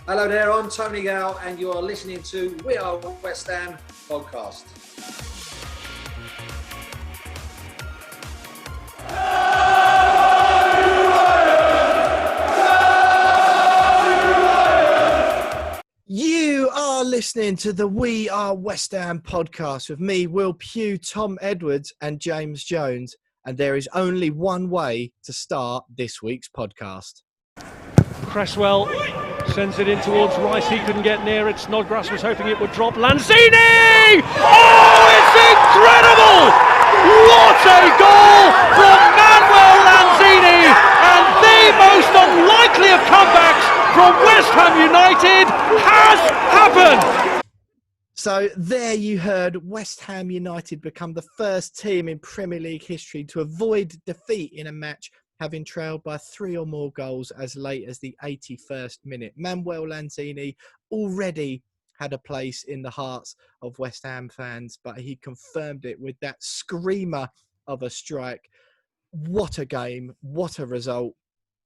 Hello there, I'm Tony Carr and you are listening to We Are West Ham podcast. You are listening to the We Are West Ham podcast with me, Will Pugh, Tom Edwards and James Jones. And there is only one way to start this week's podcast. Cresswell sends it in towards Rice. He couldn't get near it. Snodgrass was hoping it would drop. Lanzini! Oh, it's incredible! What a goal from Manuel Lanzini! And the most unlikely of comebacks from West Ham United has happened! So there you heard West Ham United become the first team in Premier League history to avoid defeat in a match, having trailed by 3 or more goals as late as the 81st minute. Manuel Lanzini already had a place in the hearts of West Ham fans, but he confirmed it with that screamer of a strike. What a game, what a result,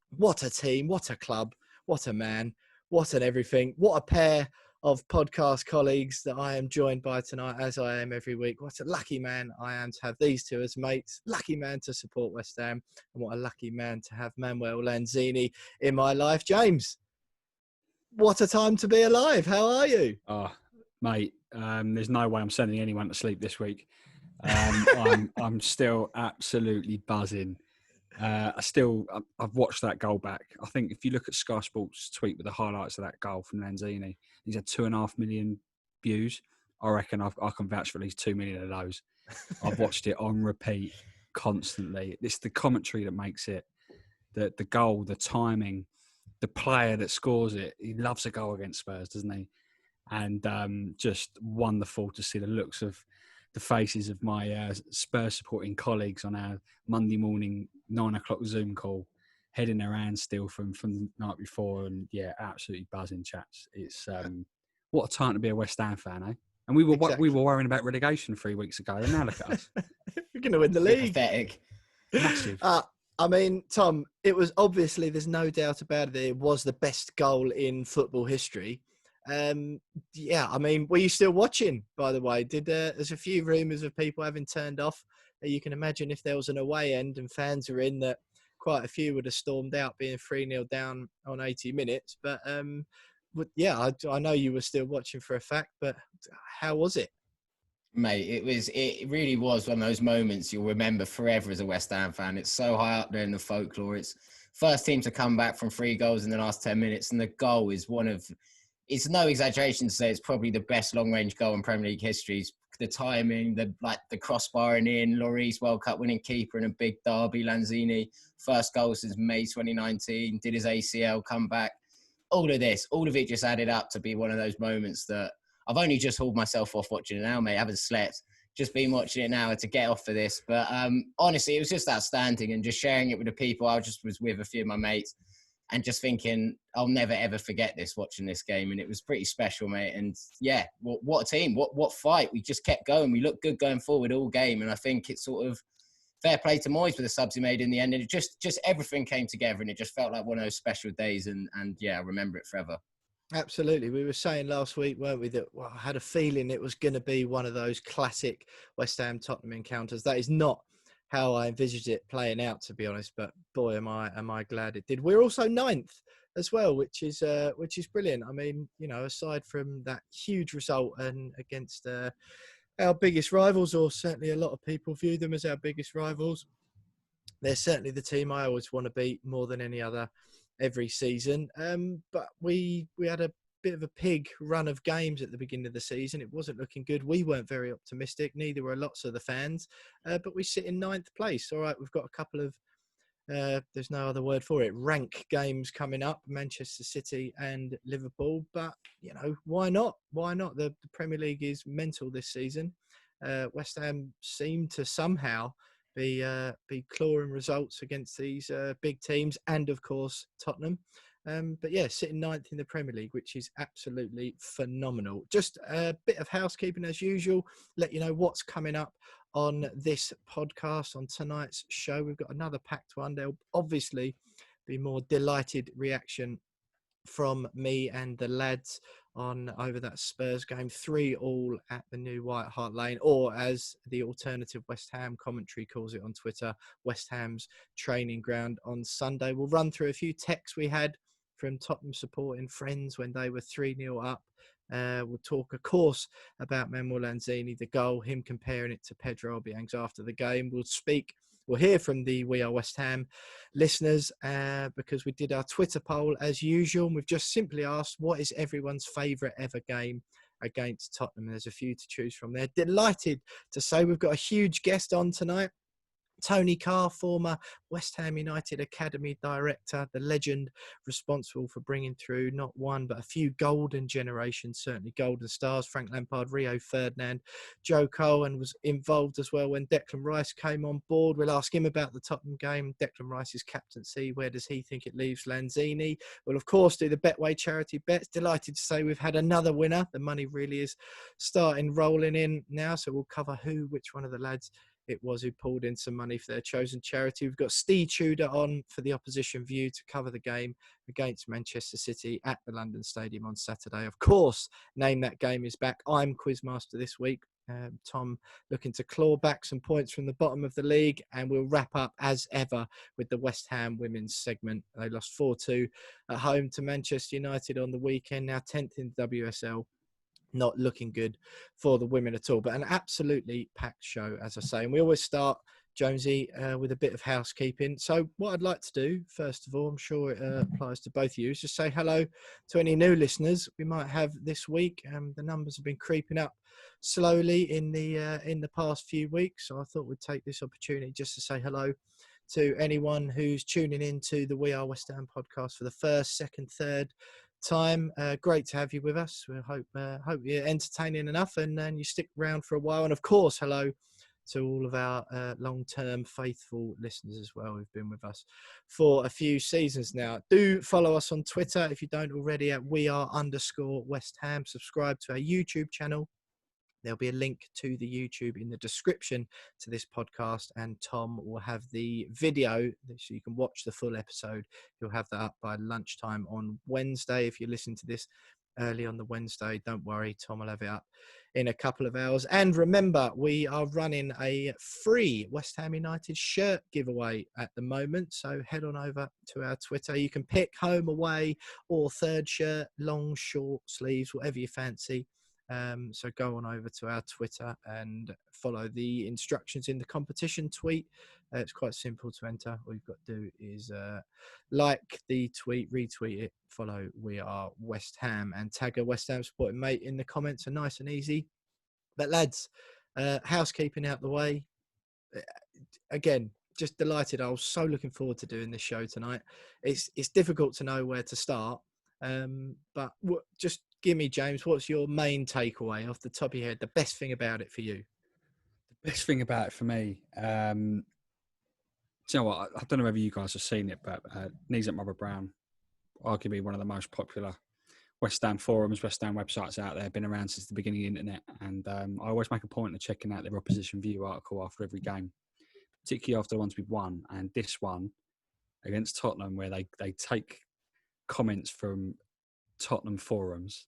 what a team, what a club, what a man, what an everything, what a pair of podcast colleagues that I am joined by tonight, as I am every week. What a lucky man I am to have these two as mates. Lucky man to support West Ham, and what a lucky man to have Manuel Lanzini in my life. James, what a time to be alive. How are you? Oh, mate, there's no way I'm sending anyone to sleep this week. I'm still absolutely buzzing. I've watched that goal back. I think if you look at Sky Sports' tweet with the highlights of that goal from Lanzini, he's had 2.5 million views. I reckon I can vouch for at least 2 million of those. I've watched it on repeat constantly. It's the commentary that makes it, the goal, the timing, the player that scores it. He loves a goal against Spurs, doesn't he? And just wonderful to see the looks of the faces of my Spurs supporting colleagues on our Monday morning 9 o'clock Zoom call, heading their hands still from the night before. And yeah, absolutely buzzing, chaps. It's what a time to be a West Ham fan, eh? And we were worrying about relegation 3 weeks ago, and now look at us. We're going to win the league. Pathetic. Massive. I mean, Tom, it was obviously, there's no doubt about it, it was the best goal in football history. Yeah, I mean, were you still watching, by the way? There's a few rumours of people having turned off. You can imagine if there was an away end and fans were in, that quite a few would have stormed out, being 3-0 down on 80 minutes. But yeah, I know you were still watching for a fact, but how was it? Mate, it really was one of those moments you'll remember forever as a West Ham fan. It's so high up there in the folklore. It's first team to come back from 3 goals in the last 10 minutes. And the goal is it's no exaggeration to say it's probably the best long-range goal in Premier League history. The timing, the crossbarring in, Lloris World Cup winning keeper in a big derby, Lanzini, first goal since May 2019, did his ACL, come back. All of it just added up to be one of those moments that I've only just hauled myself off watching it now, mate. I haven't slept. Just been watching it now to get off for this. But honestly, it was just outstanding, and just sharing it with the people. I just was with a few of my mates and just thinking, I'll never, ever forget this, watching this game. And it was pretty special, mate. And yeah, what a team, what fight. We just kept going. We looked good going forward all game. And I think it's sort of fair play to Moyes with the subs he made in the end. And it just everything came together, and it just felt like one of those special days. And yeah, I remember it forever. Absolutely. We were saying last week, weren't we, that I had a feeling it was going to be one of those classic West Ham Tottenham encounters. That is not how I envisaged it playing out, to be honest. But boy, am I glad it did. We're also 9th as well, which is brilliant. I mean, you know, aside from that huge result and against our biggest rivals, or certainly a lot of people view them as our biggest rivals, they're certainly the team I always want to beat more than any other every season. But we had a bit of a pig run of games at the beginning of the season. It wasn't looking good. We weren't very optimistic. Neither were lots of the fans. But we sit in 9th place. All right, we've got a couple of, there's no other word for it, rank games coming up, Manchester City and Liverpool. But, you know, why not? Why not? The Premier League is mental this season. West Ham seem to somehow be clawing results against these big teams, and of course Tottenham. But yeah, sitting 9th in the Premier League, which is absolutely phenomenal. Just a bit of housekeeping as usual. Let you know what's coming up on this podcast, on tonight's show. We've got another packed one. There'll obviously be more delighted reaction from me and the lads on over that Spurs game, 3-3 at the new White Hart Lane, or as the alternative West Ham commentary calls it on Twitter, West Ham's training ground on Sunday. We'll run through a few texts we had from Tottenham supporting friends when they were 3-0 up. We'll talk, of course, about Manuel Lanzini, the goal, him comparing it to Pedro Obiang's after the game. We'll hear from the We Are West Ham listeners because we did our Twitter poll as usual. And we've just simply asked, what is everyone's favourite ever game against Tottenham? There's a few to choose from there. Delighted to say we've got a huge guest on tonight. Tony Carr, former West Ham United Academy director, the legend responsible for bringing through not one but a few golden generations, certainly golden stars, Frank Lampard, Rio Ferdinand, Joe Cole, and was involved as well when Declan Rice came on board. We'll ask him about the Tottenham game, Declan Rice's captaincy, where does he think it leaves Lanzini? We'll of course do the Betway charity bets. Delighted to say we've had another winner. The money really is starting rolling in now, so we'll cover which one of the lads it was who pulled in some money for their chosen charity. We've got Steve Tudor on for the opposition view to cover the game against Manchester City at the London Stadium on Saturday. Of course, Name That Game is back. I'm Quizmaster this week. Tom looking to claw back some points from the bottom of the league, and we'll wrap up as ever with the West Ham women's segment. They lost 4-2 at home to Manchester United on the weekend, now 10th in the WSL. Not looking good for the women at all, but an absolutely packed show, as I say. And we always start, Jonesy, with a bit of housekeeping. So what I'd like to do, first of all, I'm sure it applies to both of you, is just say hello to any new listeners we might have this week. The numbers have been creeping up slowly in the past few weeks, so I thought we'd take this opportunity just to say hello to anyone who's tuning into the We Are West Ham podcast for the first, second, third time. Great to have you with us. We hope you're entertaining enough and you stick around for a while. And of course, hello to all of our long-term faithful listeners as well who've been with us for a few seasons now. Do follow us on Twitter if you don't already at WeAre_West Ham. Subscribe to our YouTube channel. There'll be a link to the YouTube in the description to this podcast, and Tom will have the video so you can watch the full episode. He'll have that up by lunchtime on Wednesday. If you listen to this early on the Wednesday, don't worry, Tom will have it up in a couple of hours. And remember, we are running a free West Ham United shirt giveaway at the moment, so head on over to our Twitter. You can pick home, away, or third shirt, long, short sleeves, whatever you fancy. So go on over to our Twitter and follow the instructions in the competition tweet. It's quite simple to enter. All you've got to do is like the tweet, retweet it, follow We Are West Ham, and tag a West Ham supporting mate in the comments. Are nice and easy. But lads, housekeeping out the way. Again, just delighted. I was so looking forward to doing this show tonight. It's difficult to know where to start. But just give me, James, what's your main takeaway off the top of your head? The best thing about it for you? The best thing about it for me, do you know what? I don't know whether you guys have seen it, but Knees Up Rubber Brown, arguably one of the most popular West Ham forums, West Ham websites out there, been around since the beginning of the internet. And I always make a point of checking out their opposition view article after every game, particularly after the ones we've won. And this one against Tottenham, where they take comments from Tottenham forums,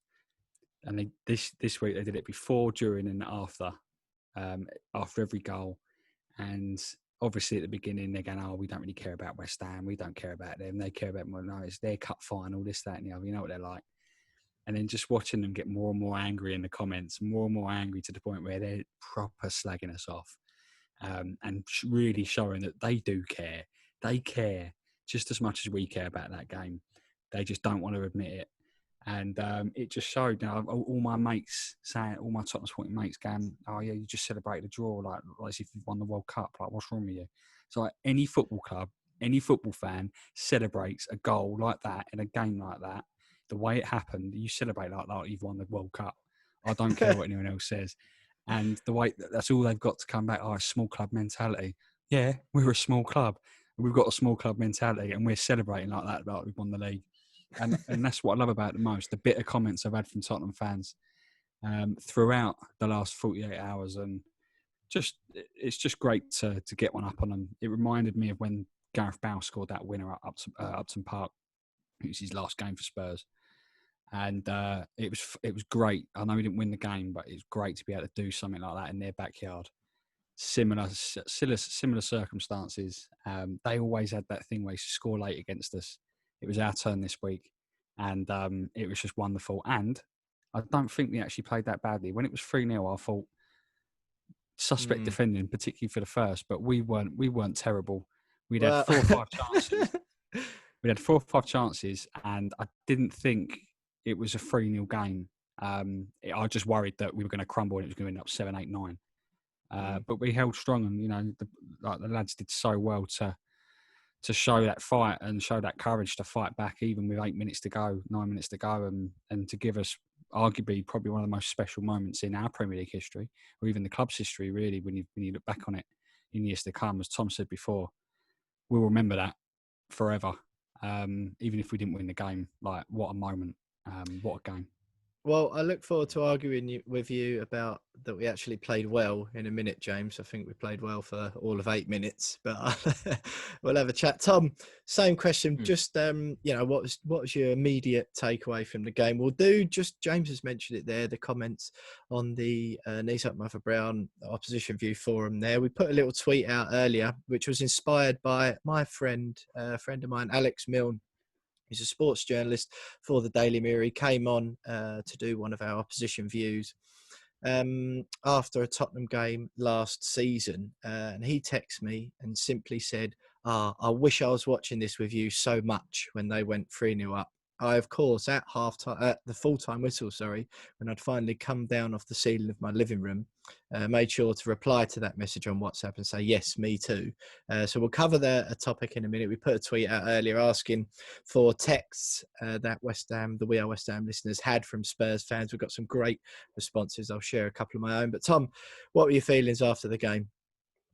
and this week they did it before, during, and after every goal. And obviously at the beginning they're going, "Oh, we don't really care about West Ham. We don't care about them. They care about more. No, it's their cup final. This, that, and the other. You know what they're like." And then just watching them get more and more angry in the comments, more and more angry to the point where they're proper slagging us off, and really showing that they do care. They care just as much as we care about that game. They just don't want to admit it. And it just showed. Now, all my mates saying, all my Tottenham supporting mates going, "Oh yeah, you just celebrated a draw, like as if you've won the World Cup. Like, what's wrong with you?" So like, any football club, any football fan celebrates a goal like that in a game like that. The way it happened, you celebrate like you've won the World Cup. I don't care what anyone else says. And the way that's all they've got to come back. Oh, it's small club mentality. Yeah, we're a small club. We've got a small club mentality, and we're celebrating like that, like we've won the league. And that's what I love about it the most. The bitter comments I've had from Tottenham fans throughout the last 48 hours, and it's just great to get one up on them. It reminded me of when Gareth Bale scored that winner at Upton Park It was his last game for Spurs, and it was great. I know we didn't win the game, but it's great to be able to do something like that in their backyard. Similar circumstances. They always had that thing where they score late against us. It was our turn this week, and it was just wonderful. And I don't think we actually played that badly. When it was 3-0, I thought suspect defending, particularly for the first, but we weren't terrible. We'd had 4 or 5 chances. We had 4 or 5 chances, and I didn't think it was a 3-0 game. I just worried that we were going to crumble and it was going to end up 7, 8, 9. But we held strong, and the lads did so well to show that fight and show that courage to fight back, even with 8 minutes to go, 9 minutes to go, and to give us arguably probably one of the most special moments in our Premier League history, or even the club's history, really, when you look back on it in years to come. As Tom said before, we'll remember that forever, even if we didn't win the game. Like, what a moment, what a game. Well, I look forward to arguing with you about that we actually played well in a minute, James. I think we played well for all of 8 minutes, but we'll have a chat. Tom, same question. Just, what was your immediate takeaway from the game? We'll do, just James has mentioned it there, the comments on the Knees Up Mother Brown Opposition View forum there. We put a little tweet out earlier, which was inspired by my friend, a friend of mine, Alex Milne. He's a sports journalist for the Daily Mirror. He came on to do one of our opposition views after a Tottenham game last season. And he texted me and simply said, I wish I was watching this with you so much when they went 3-0 up. I, of course, at the full-time whistle, when I'd finally come down off the ceiling of my living room, made sure to reply to that message on WhatsApp and say, yes, me too. So we'll cover a topic in a minute. We put a tweet out earlier asking for texts that the We Are West Ham listeners had from Spurs fans. We've got some great responses. I'll share a couple of my own. But Tom, what were your feelings after the game?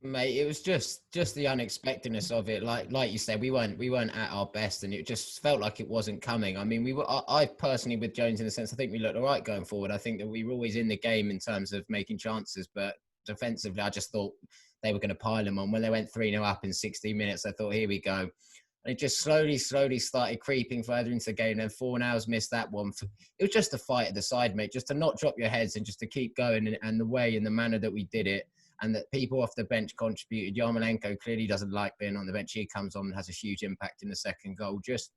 Mate, it was just the unexpectedness of it. Like you said, we weren't at our best, and it just felt like it wasn't coming. I mean, I personally, with Jones, in a sense, I think we looked all right going forward. I think that we were always in the game in terms of making chances, but defensively, I just thought they were going to pile them on. When they went 3-0 up in 16 minutes, I thought, here we go. And it just slowly started creeping further into the game. And Fornals missed that one. It was just a fight at the side, mate, just to not drop your heads and just to keep going, and the way and the manner that we did it. And that people off the bench contributed. Yarmolenko clearly doesn't like being on the bench. He comes on and has a huge impact in the second goal. Just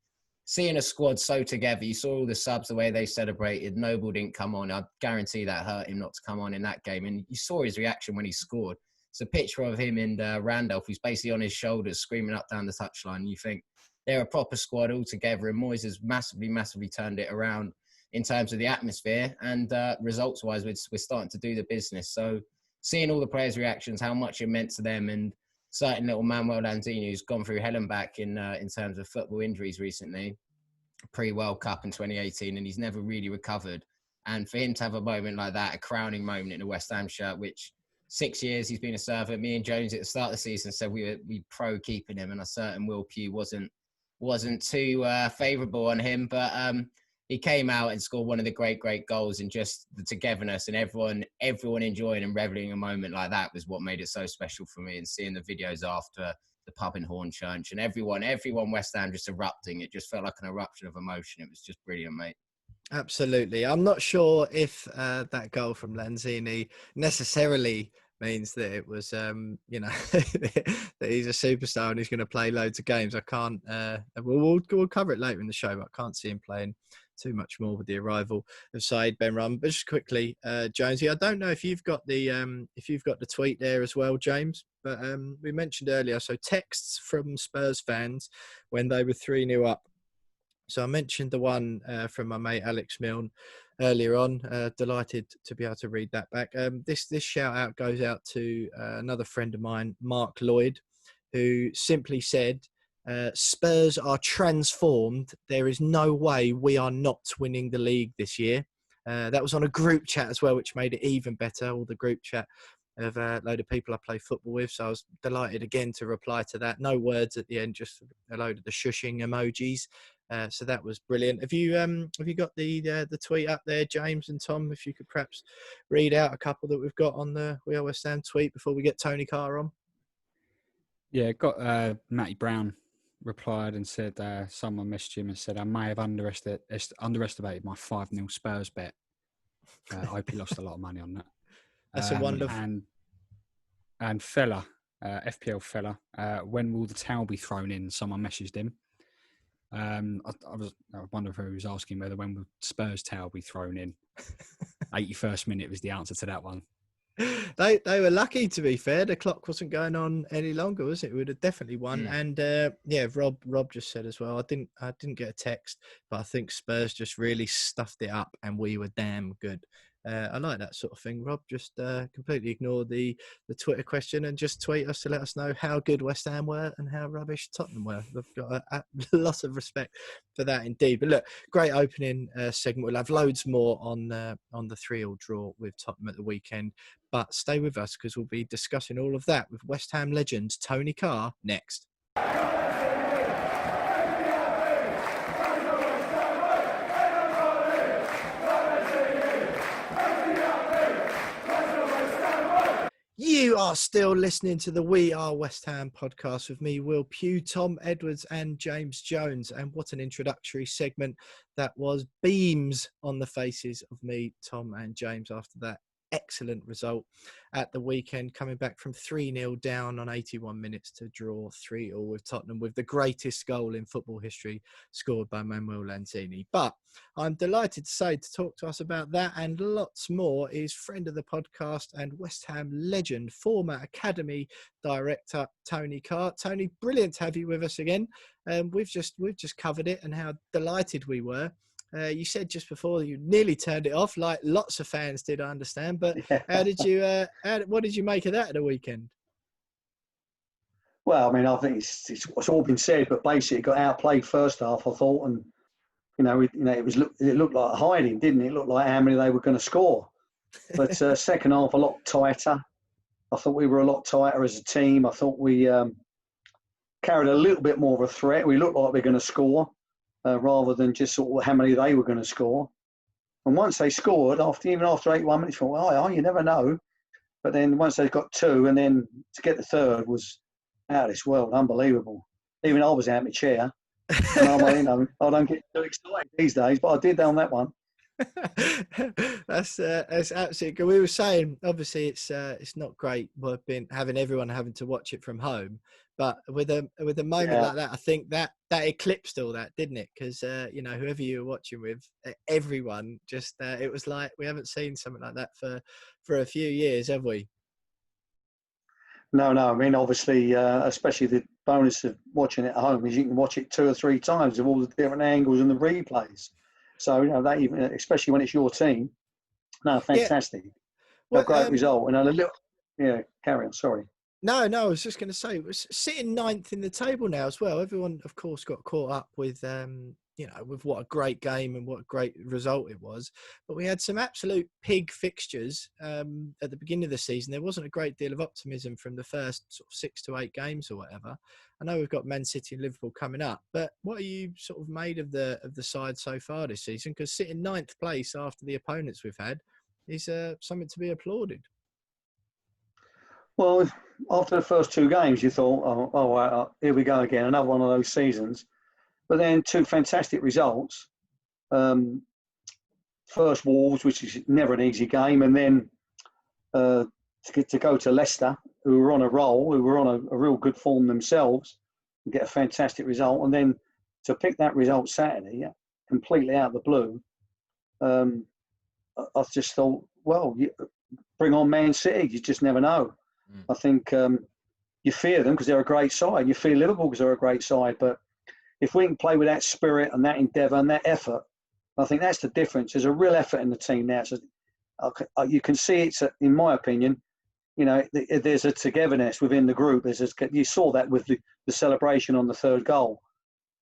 seeing a squad so together. You saw all the subs, the way they celebrated. Noble didn't come on. I guarantee that hurt him not to come on in that game. And you saw his reaction when he scored. It's a picture of him and Randolph, who's basically on his shoulders, screaming up down the touchline. You think they're a proper squad all together. And Moyes has massively turned it around in terms of the atmosphere. And results-wise, we're starting to do the business. So seeing all the players' reactions, how much it meant to them, and certain little Manuel Lanzini, who's gone through hell and back in terms of football injuries recently, pre-World Cup in 2018, and he's never really recovered. And for him to have a moment like that, a crowning moment in a West Ham shirt, which 6 years he's been a servant. Me and Jones at the start of the season said we pro keeping him, and a certain Will Pugh wasn't too favourable on him, but he came out and scored one of the great goals, and just the togetherness and everyone enjoying and reveling a moment like that was what made it so special for me. And seeing the videos after the pub in Hornchurch and everyone West Ham just erupting, it just felt like an eruption of emotion. It was just brilliant, mate. Absolutely. I'm not sure if that goal from Lanzini necessarily means that it was, that he's a superstar and he's going to play loads of games. I can't. We'll cover it later in the show, but I can't see him playing too much more with the arrival of Saeed Benrahma. But just quickly, Jonesy, I don't know if you've got the tweet there as well, James. But we mentioned earlier, so texts from Spurs fans when they were 3-0 up. So I mentioned the one from my mate Alex Milne earlier on. Delighted to be able to read that back. This shout out goes out to another friend of mine, Mark Lloyd, who simply said, Spurs are transformed. There is no way we are not winning the league this year. That was on a group chat as well, which made it even better. All the group chat of a load of people I play football with. So I was delighted again to reply to that. No words at the end, just a load of the shushing emojis. So that was brilliant. Have you got the tweet up there, James and Tom? If you could perhaps read out a couple that we've got on the We Are West Ham tweet before we get Tony Carr on. Yeah, got Matty Brown replied and said someone messaged him and said, I may have underestimated my 5-0 Spurs bet. I hope he lost a lot of money on that. That's a wonderful. And fella, FPL fella, when will the towel be thrown in? Someone messaged him. I wonder if he was asking whether when will Spurs towel be thrown in. 81st minute was the answer to that one. They were lucky, to be fair. The clock wasn't going on any longer, was it? We would have definitely won. And Rob just said as well. I didn't get a text, but I think Spurs just really stuffed it up, and we were damn good. I like that sort of thing, Rob. Just completely ignore the Twitter question and just tweet us to let us know how good West Ham were and how rubbish Tottenham were. We've got a lot of respect for that indeed. But look, great opening segment. We'll have loads more on the 3-3 draw with Tottenham at the weekend. But stay with us because we'll be discussing all of that with West Ham legend Tony Carr next. You are still listening to the We Are West Ham podcast with me, Will Pugh, Tom Edwards and James Jones. And what an introductory segment that was. Beams on the faces of me, Tom and James after that excellent result at the weekend, coming back from 3-0 down on 81 minutes to draw 3-3 with Tottenham, with the greatest goal in football history scored by Manuel Lanzini. But I'm delighted to say, to talk to us about that and lots more is friend of the podcast and West Ham legend, former academy director Tony Carr. Tony, brilliant to have you with us again. We've just covered it and how delighted we were. You said just before you nearly turned it off, like lots of fans did, I understand. But how did you? What did you make of that at the weekend? Well, I mean, I think it's all been said, but basically it got outplayed first half, I thought, and it looked like hiding, didn't it? It looked like how many they were going to score. But second half a lot tighter. I thought we were a lot tighter as a team. I thought we carried a little bit more of a threat. We looked like we were going to score. Rather than just sort of how many they were going to score. And once they scored, after 81 minutes, you thought, you never know. But then once they got two, and then to get the third was out of this world, unbelievable. Even I was out of my chair. And I don't get too excited these days, but I did on that one. That's absolutely good. We were saying, obviously, it's not great. We've been having to watch it from home, but with a moment like that, I think that eclipsed all that, didn't it? Because whoever you were watching with, everyone just it was like we haven't seen something like that for a few years, have we? No. I mean, obviously, especially the bonus of watching it at home is you can watch it 2 or 3 times with all the different angles and the replays. So, that even, especially when it's your team. No, fantastic. Yeah. Well, a great result. And a little, carry on, sorry. No, I was just going to say, we're sitting 9th in the table now as well. Everyone, of course, got caught up with, with what a great game and what a great result it was. But we had some absolute pig fixtures at the beginning of the season. There wasn't a great deal of optimism from the first sort of 6 to 8 games or whatever. I know we've got Man City and Liverpool coming up, but what are you sort of made of the side so far this season? Because sitting 9th place after the opponents we've had is something to be applauded. Well, after the first 2 games, you thought, here we go again, another one of those seasons. But then 2 fantastic results. First Wolves, which is never an easy game, and then to go to Leicester, who were on a roll, who were on a real good form themselves, and get a fantastic result. And then to pick that result Saturday, completely out of the blue, I just thought, bring on Man City. You just never know. I think you fear them because they're a great side. You fear Liverpool because they're a great side. But if we can play with that spirit and that endeavour and that effort, I think that's the difference. There's a real effort in the team now. So you can see it's, in my opinion, there's a togetherness within the group. You saw that with the celebration on the 3rd goal.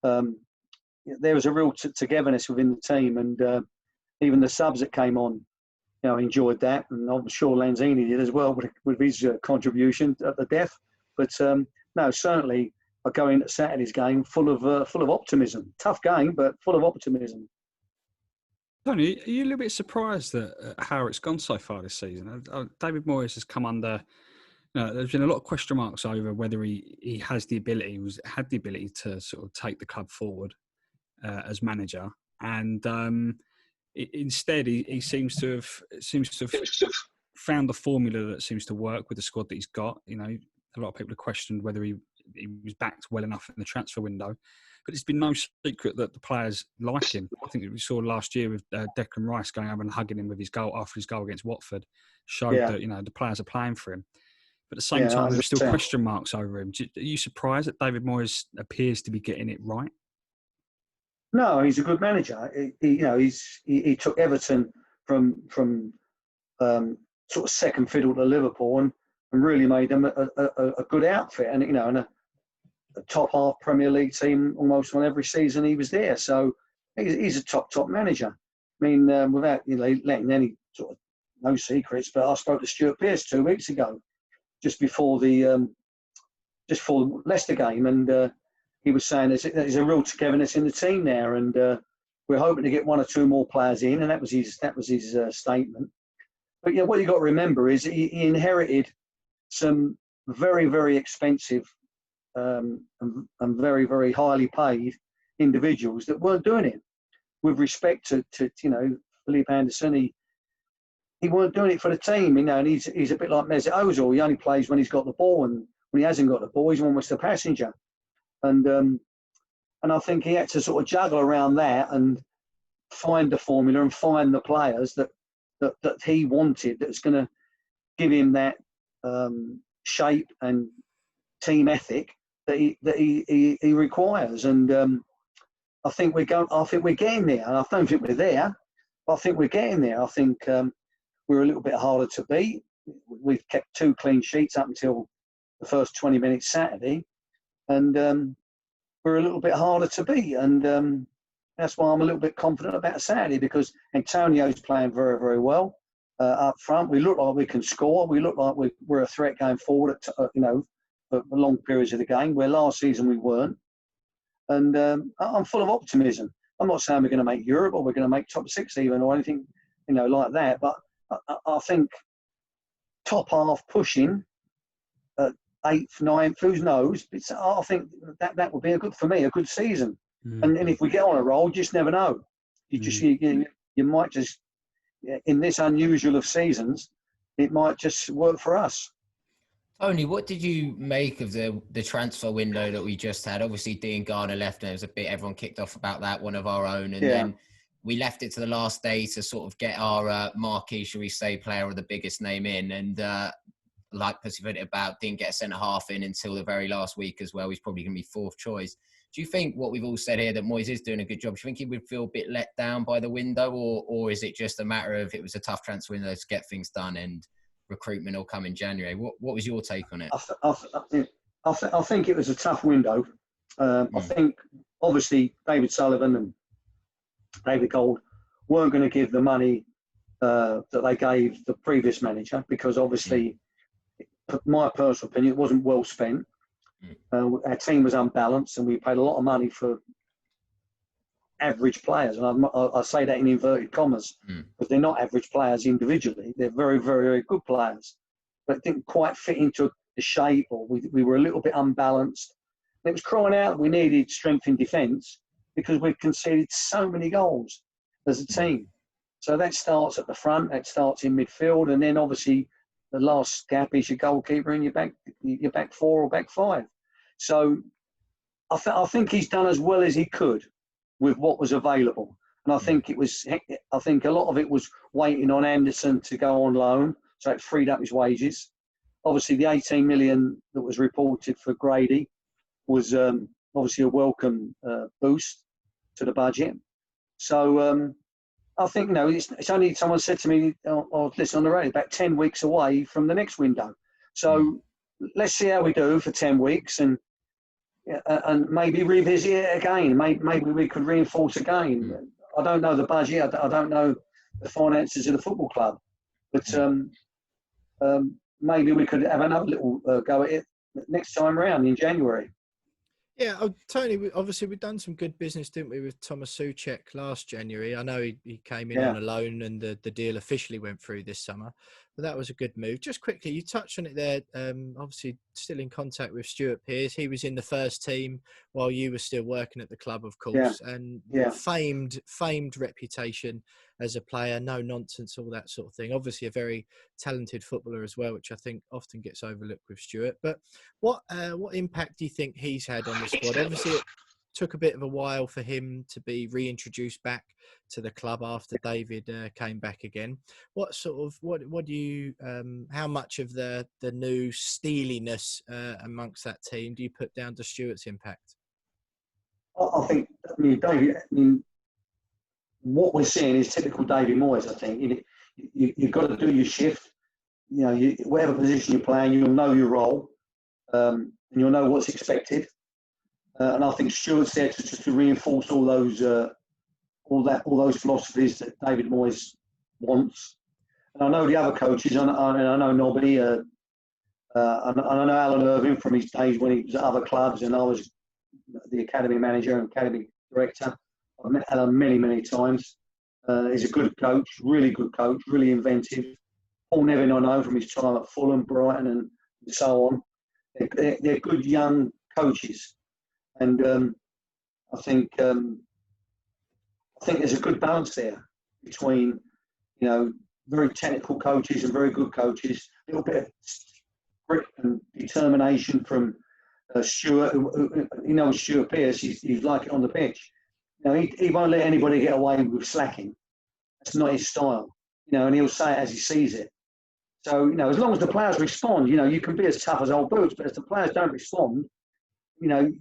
There was a real togetherness within the team, and even the subs that came on, enjoyed that, and I'm sure Lanzini did as well with his contribution at the death. But no, certainly I go into Saturday's game full of optimism. Tough game, but full of optimism. Tony, are you a little bit surprised at how it's gone so far this season? David Moyes has come under No, there's been a lot of question marks over whether he has the ability, had the ability to sort of take the club forward as manager, and instead he seems to have found the formula that seems to work with the squad that he's got. You know, a lot of people have questioned whether he was backed well enough in the transfer window, but it's been no secret that the players like him. I think we saw last year with Declan Rice going over and hugging him with his goal after his goal against Watford, showed that, you know, the players are playing for him. But at the same time, there's still question marks over him. Are you surprised that David Moyes appears to be getting it right? No, he's a good manager. He took Everton from sort of second fiddle to Liverpool and really made them a good outfit. And, you know, and a top half Premier League team almost on every season he was there. So he's a top manager. I mean, without letting any sort of no secrets, but I spoke to Stuart Pearce 2 weeks ago, just before the Leicester game, and he was saying there's a real togetherness in the team there, and we're hoping to get 1 or 2 more players in, and that was his statement. But yeah, what you got to remember is he inherited some very, very expensive and very, very highly paid individuals that weren't doing it. With respect to Philippe Anderson, he weren't doing it for the team, and he's a bit like Mesut Ozil. He only plays when he's got the ball, and when he hasn't got the ball, he's almost a passenger. And I think he had to sort of juggle around that and find the formula and find the players that he wanted, that's going to give him that shape and team ethic that he requires. And I think we're getting there. And I don't think we're there, but I think we're getting there. I think we're a little bit harder to beat. We've kept 2 clean sheets up until the first 20 minutes Saturday, and we're a little bit harder to beat. And that's why I'm a little bit confident about Saturday, because Antonio's playing very, very well up front. We look like we can score. We look like we're a threat going forward for long periods of the game, where last season we weren't. And I'm full of optimism. I'm not saying we're going to make Europe or we're going to make top 6 even or anything, like that. But I think top half pushing, 8th, 9th, who knows? I think that would be a good season. And if we get on a roll, you just never know. You might just, in this unusual of seasons, it might just work for us. Tony, what did you make of the transfer window that we just had? Obviously, Dean Garner left, and there was a bit, everyone kicked off about that, one of our own. And then we left it to the last day to sort of get our marquee, shall we say, player or the biggest name in. And like Pussy put it about, didn't get a centre-half in until the very last week as well. He's probably going to be 4th choice. Do you think what we've all said here, that Moyes is doing a good job, do you think he would feel a bit let down by the window? Or is it just a matter of it was a tough transfer window to get things done and recruitment will come in January? What was your take on it? I think it was a tough window. I think, obviously, David Sullivan and David Gold weren't going to give the money that they gave the previous manager, because obviously, my personal opinion, it wasn't well spent. Our team was unbalanced, and we paid a lot of money for average players, and I say that in inverted commas, because they're not average players individually. They're very, very, very good players, but didn't quite fit into the shape, or we were a little bit unbalanced. And it was crying out we needed strength in defence, because we've conceded so many goals as a team. So that starts at the front, that starts in midfield, and then obviously the last gap is your goalkeeper and your back 4 or back 5. So I think he's done as well as he could with what was available. And I think a lot of it was waiting on Anderson to go on loan, so it freed up his wages. Obviously, the 18 million that was reported for Grady was obviously a welcome boost to the budget. So I think, it's only, someone said to me, listen on the radio, about 10 weeks away from the next window. So let's see how we do for 10 weeks and maybe revisit it again. Maybe we could reinforce again. I don't know the budget. I don't know the finances of the football club. But maybe we could have another little go at it next time around in January. Yeah, Tony, obviously we've done some good business, didn't we, with Thomas Souček last January. I know he came in on a loan and the deal officially went through this summer. But that was a good move. Just quickly, you touched on it there. Obviously, still in contact with Stuart Pearce. He was in the first team while you were still working at the club, of course, and famed reputation as a player, no nonsense, all that sort of thing. Obviously, a very talented footballer as well, which I think often gets overlooked with Stuart. But what impact do you think he's had on the squad? Obviously, it took a bit of a while for him to be reintroduced back to the club after David came back again. What do you how much of the new steeliness amongst that team do you put down to Stuart's impact? I think, David, what we're seeing is typical David Moyes. I think you've got to do your shift. Whatever position you're playing, you'll know your role, and you'll know what's expected. And I think Stuart's there to reinforce all those philosophies that David Moyes wants. And I know the other coaches. I know Nobby. I know Alan Irving from his days when he was at other clubs, and I was the academy manager and academy director. I've met Alan many times. He's a good coach, really inventive. Paul Nevin, I know from his time at Fulham, Brighton, and so on. They're good young coaches. And I think there's a good balance there between, very technical coaches and very good coaches. A little bit of grit and determination from Stuart. Stuart Pearce. He's like it on the pitch. He won't let anybody get away with slacking. That's not his style. And he'll say it as he sees it. So as long as the players respond, you can be as tough as old boots, but if the players don't respond, you're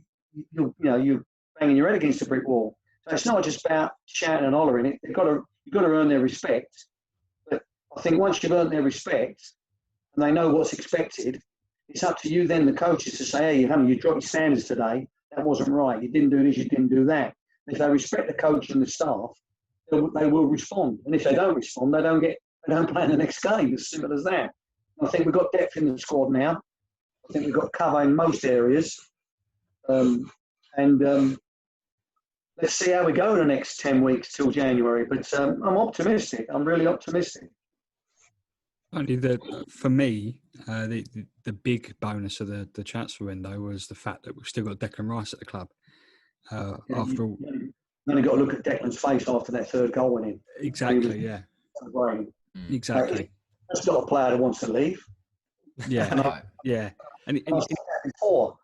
banging your head against a brick wall. So it's not just about shouting and hollering. You've got to earn their respect. But I think once you've earned their respect and they know what's expected, it's up to you then, the coaches, to say, hey, you dropped your standards today. That wasn't right. You didn't do this. You didn't do that. And if they respect the coach and the staff, they will respond. And if they don't respond, they don't play in the next game. As simple as that. I think we've got depth in the squad now. I think we've got cover in most areas. Let's see how we go in the next 10 weeks till January. But I'm optimistic. I'm really optimistic. Only for me, the big bonus of the transfer window was the fact that we've still got Declan Rice at the club. After all, you only got to look at Declan's face after that third goal went in. Exactly. Yeah. Exactly. That's not a player that wants to leave. Yeah. Yeah. And I said that before.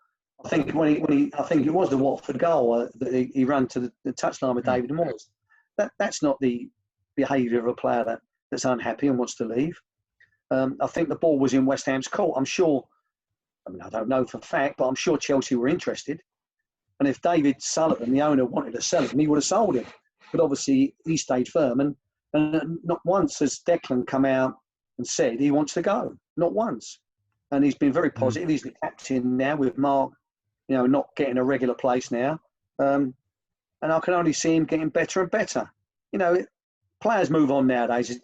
I think I think it was the Watford goal that he ran to the touchline with David Moyes. That's not the behaviour of a player that's unhappy and wants to leave. I think the ball was in West Ham's court. I'm sure. I don't know for a fact, but I'm sure Chelsea were interested. And if David Sullivan, the owner, wanted to sell him, he would have sold him. But obviously, he stayed firm. And not once has Declan come out and said he wants to go. Not once. And he's been very positive. He's the captain now with Mark, not getting a regular place now. And I can only see him getting better and better. Players move on nowadays.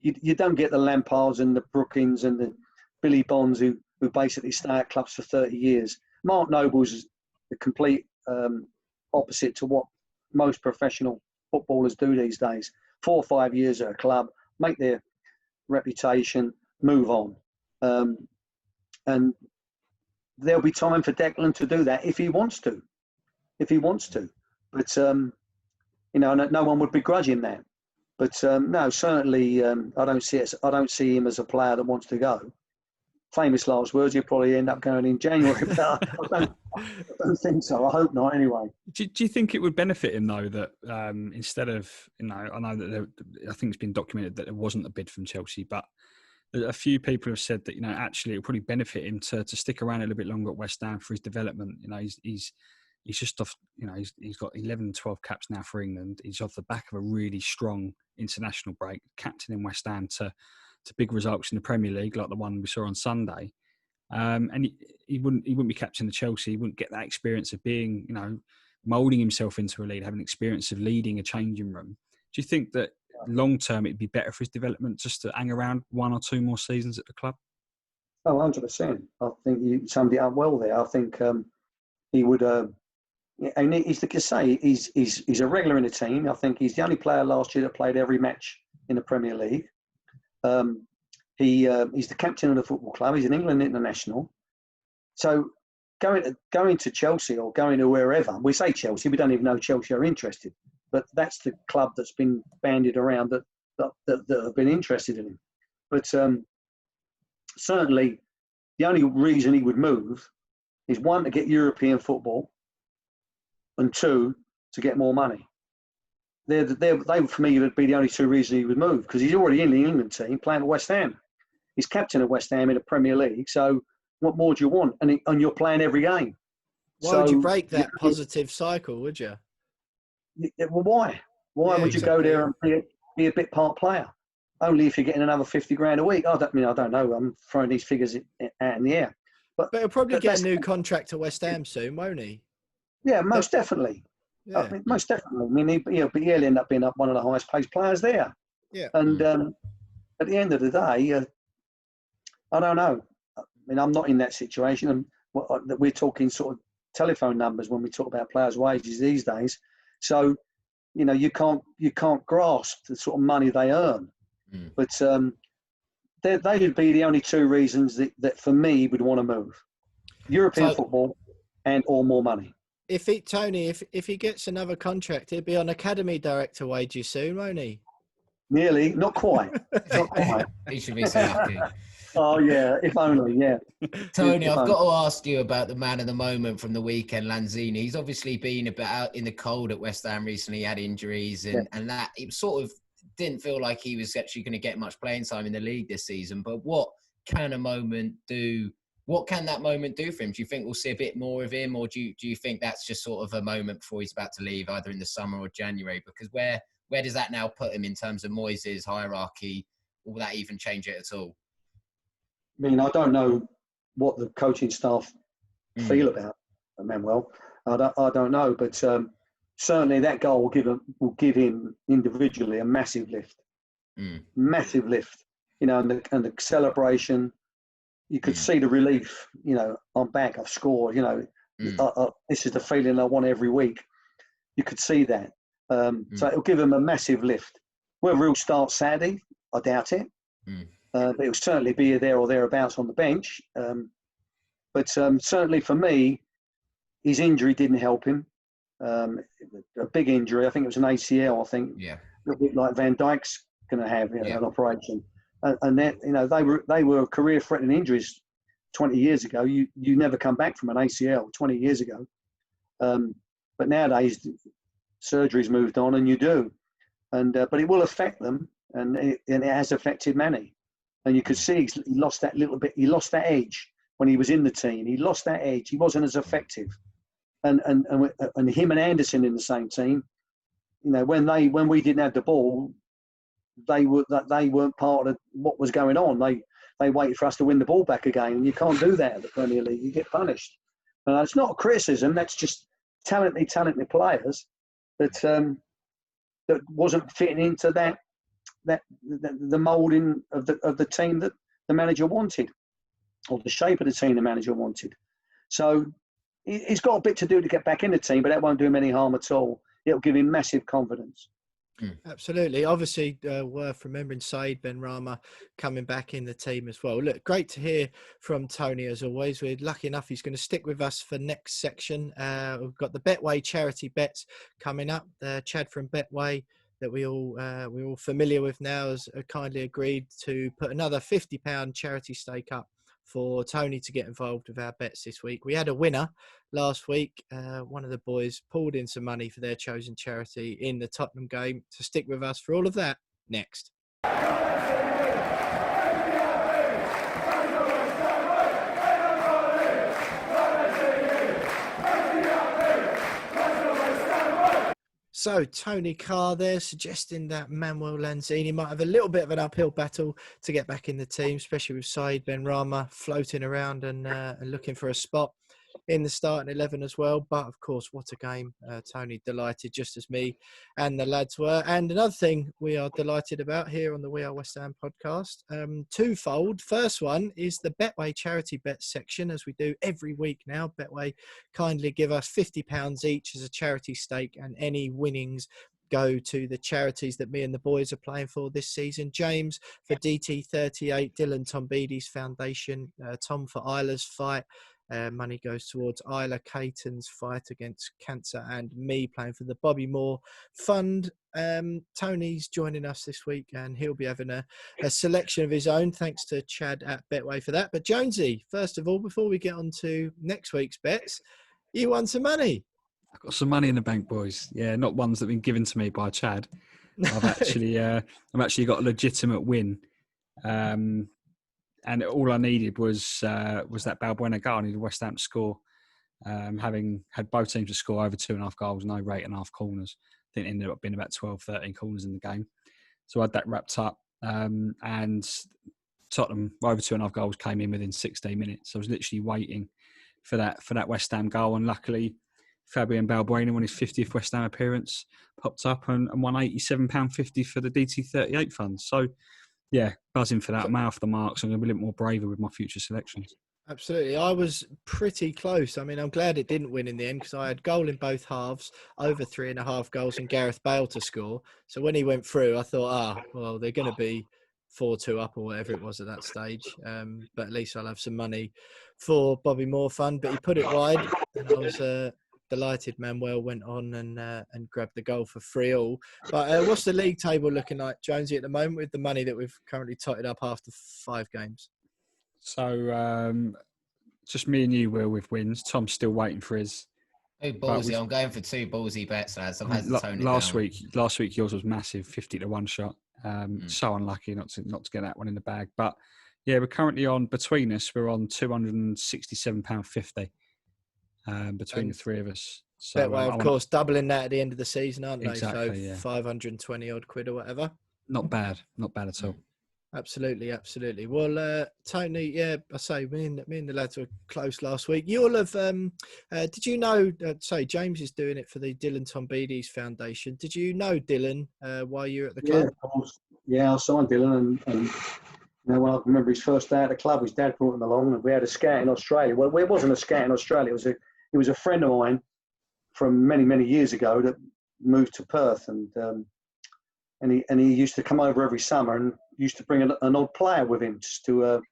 You don't get the Lampards and the Brookings and the Billy Bonds who basically stay at clubs for 30 years. Mark Noble's the complete opposite to what most professional footballers do these days. 4 or 5 years at a club, make their reputation, move on. And there'll be time for Declan to do that if he wants to. But, no one would begrudge him that. But no, certainly I don't see him as a player that wants to go. Famous last words, he'll probably end up going in January. But I don't think so. I hope not anyway. Do you think it would benefit him, though, that instead of, I know that I think it's been documented that there wasn't a bid from Chelsea, but a few people have said that, actually it would probably benefit him to stick around a little bit longer at West Ham for his development. He's just off, he's got 11, 12 caps now for England. He's off the back of a really strong international break, captaining West Ham to big results in the Premier League, like the one we saw on Sunday. And he wouldn't be captaining Chelsea. He wouldn't get that experience of being, moulding himself into a leader, having experience of leading a changing room. Do you think that long term it'd be better for his development just to hang around 1 or 2 more seasons at the club? Oh, 100%. I think you summed it up well there. I think he would. And he's like I say, he's a regular in the team. I think he's the only player last year that played every match in the Premier League. He's the captain of the football club. He's an England international. So going to Chelsea or going to wherever, we say Chelsea, we don't even know Chelsea are interested, but that's the club that's been bandied around that have been interested in him. But certainly, the only reason he would move is one, to get European football, and two, to get more money. They for me would be the only two reasons he would move, because he's already in the England team playing at West Ham. He's captain of West Ham in the Premier League, so what more do you want? And you're playing every game. Why would you break that positive cycle, would you? Well, why? Why would you go there and be a bit part player? Only if you're getting another 50 grand a week. I don't know. I'm throwing these figures out in the air. But he'll probably get a new contract to West Ham soon, won't he? Yeah, most definitely. Yeah. I mean, most definitely. I mean, he'll end up being one of the highest paid players there. Yeah. And at the end of the day, I don't know. I mean, I'm not in that situation. And we're talking sort of telephone numbers when we talk about players' wages these days. So, you can't grasp the sort of money they earn. But they would be the only two reasons that for me would want to move: European football and or more money. If he gets another contract, he'll be on academy director wages soon, won't he? Nearly, not quite. Not quite. He should be so happy. Oh yeah, if only, yeah. Tony, I've got to ask you about the man of the moment from the weekend, Lanzini. He's obviously been a bit out in the cold at West Ham recently, had injuries, and that it sort of didn't feel like he was actually going to get much playing time in the league this season. But what can that moment do for him? Do you think we'll see a bit more of him, or do you think that's just sort of a moment before he's about to leave, either in the summer or January? Because where does that now put him in terms of Moyes' hierarchy? Will that even change it at all? I mean, I don't know what the coaching staff feel about Manuel. I don't know, but certainly that goal will give him individually a massive lift. Massive lift. And the celebration. You could see the relief. I'm back. I've scored. This is the feeling I want every week. You could see that. So it'll give him a massive lift. Whether he'll start Saturday, I doubt it. But he'll certainly be there or thereabouts on the bench. But certainly for me, his injury didn't help him. A big injury. I think it was an ACL. I think a little bit like Van Dijk's going to have an operation. And that they were career-threatening injuries 20 years ago. You never come back from an ACL 20 years ago. But nowadays, surgery's moved on, and you do. But it will affect them, and it has affected many. And you could see he lost that little bit. He lost that edge when he was in the team. He lost that edge. He wasn't as effective. And him and Anderson in the same team. When we didn't have the ball, they weren't part of what was going on. They waited for us to win the ball back again, and you can't do that at the Premier League. You get punished. And it's not a criticism. That's just talented players that wasn't fitting into the moulding of the team that the manager wanted, or the shape of the team the manager wanted. So he's got a bit to do to get back in the team, but that won't do him any harm at all. It'll give him massive confidence. Absolutely. Obviously, worth remembering Said Benrahma coming back in the team as well. Look, great to hear from Tony as always. We're lucky enough he's going to stick with us for next section. We've got the Betway charity bets coming up. Chad from Betway, that we're all familiar with now, has kindly agreed to put another £50 charity stake up for Tony to get involved with our bets this week. We had a winner last week. One of the boys pulled in some money for their chosen charity in the Tottenham game. To stick with us for all of that next. So Tony Carr there suggesting that Manuel Lanzini might have a little bit of an uphill battle to get back in the team, especially with Said Benrahma floating around and looking for a spot in the starting 11 as well. But of course, what a game. Tony delighted just as me and the lads were. And another thing we are delighted about here on the We Are West Ham podcast, twofold. First one is the Betway charity bet section, as we do every week now. Betway kindly give us £50 each as a charity stake, and any winnings go to the charities that me and the boys are playing for this season. James for DT38, Dylan Tombides Foundation, Tom for Isla's fight. Money goes towards Isla Caton's fight against cancer, and me playing for the Bobby Moore Fund. Tony's joining us this week, and he'll be having a selection of his own. Thanks to Chad at Betway for that. But Jonesy, first of all, before we get on to next week's bets, you won some money. I've got some money in the bank, boys. Yeah, not ones that have been given to me by Chad. I've actually got a legitimate win. And all I needed was that Balbuena goal. I needed West Ham to score, having had both teams to score over 2.5 goals, no 8.5 corners. I think it ended up being about 12, 13 corners in the game. So I had that wrapped up. And Tottenham, over 2.5 goals, came in within 16 minutes. So I was literally waiting for that West Ham goal. And luckily, Fabian Balbuena, on his 50th West Ham appearance, popped up and won £87.50 for the DT38 fund. So, yeah, buzzing for that. I'm off the marks. I'm going to be a little more braver with my future selections. Absolutely. I was pretty close. I mean, I'm glad it didn't win in the end because I had goal in both halves, over 3.5 goals, and Gareth Bale to score. So when he went through, I thought, well, they're going to be 4-2 up or whatever it was at that stage. But at least I'll have some money for Bobby Moore Fund. But he put it wide, and I was delighted Manuel went on and grabbed the goal for 3-3. But what's the league table looking like, Jonesy, at the moment with the money that we've currently totted up after 5 games? So just me and you, Will, with wins. Tom's still waiting for his. Oh, ballsy! I'm going for 2 ballsy bets, lads. Last week yours was massive, 50 to 1 shot. So unlucky not to get that one in the bag. But yeah, we're currently on, between us, we're on £267.50 between the three of us. So Betway, of course, doubling that at the end of the season, aren't they? Exactly, so yeah. 520 odd quid or whatever. Not bad at all. Absolutely. Well, Tony, yeah, I say me and the lads were close last week. You'll have, did you know? James is doing it for the Dylan Tombides Foundation. Did you know Dylan while you were at the club? Yeah, of course. Yeah, I signed Dylan, and when I remember his first day at the club, his dad brought him along, and we had a scout in Australia. Well, it wasn't a scout in Australia. It was a friend of mine from many years ago that moved to Perth, and he used to come over every summer and used to bring an odd player with him just to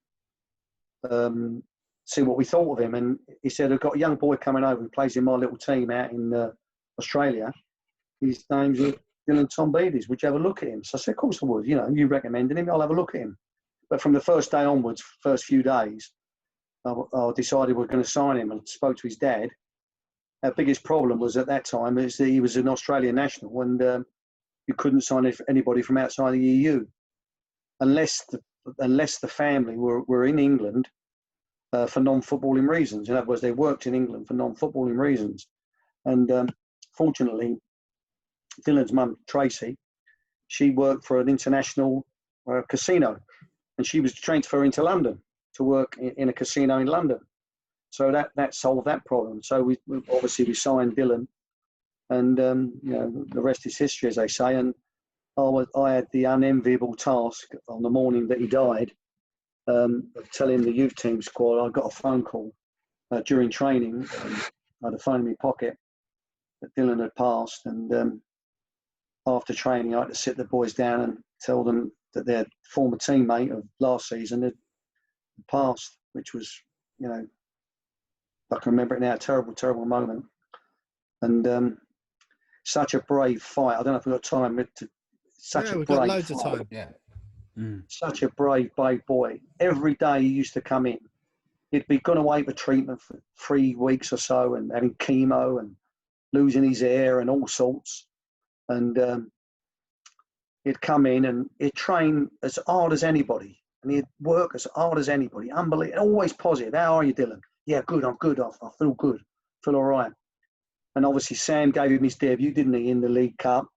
see what we thought of him. And he said, I've got a young boy coming over who plays in my little team out in Australia. His name's Dylan Tombides. Would you have a look at him? So I said, of course I would. You recommended him, I'll have a look at him. But from the first day onwards, first few days, I decided we're going to sign him and spoke to his dad. Our biggest problem was at that time is that he was an Australian national, and you couldn't sign anybody from outside the EU unless the family were in England for non-footballing reasons. In other words, they worked in England for non-footballing reasons. And fortunately, Dylan's mum, Tracy, she worked for an international casino, and she was transferred into London to work in a casino in London. So that solved that problem. So we signed Dylan, and the rest is history, as they say. And I had the unenviable task on the morning that he died of telling the youth team squad. I got a phone call during training. I had a phone in my pocket that Dylan had passed, and after training, I had to sit the boys down and tell them that their former teammate of last season had passed, which was, I can remember it now, a terrible moment. And such a brave fight. I don't know if we've got time to. We've got loads of time. Yeah. Such a brave boy. Every day he used to come in. He'd be gone away for treatment for 3 weeks or so, and having chemo and losing his hair and all sorts. And he'd come in and he'd train as hard as anybody, and he'd work as hard as anybody. Unbelievable. Always positive. How are you, Dylan? Yeah, good. I'm good. I feel good. I feel all right. And obviously Sam gave him his debut, didn't he, in the League Cup,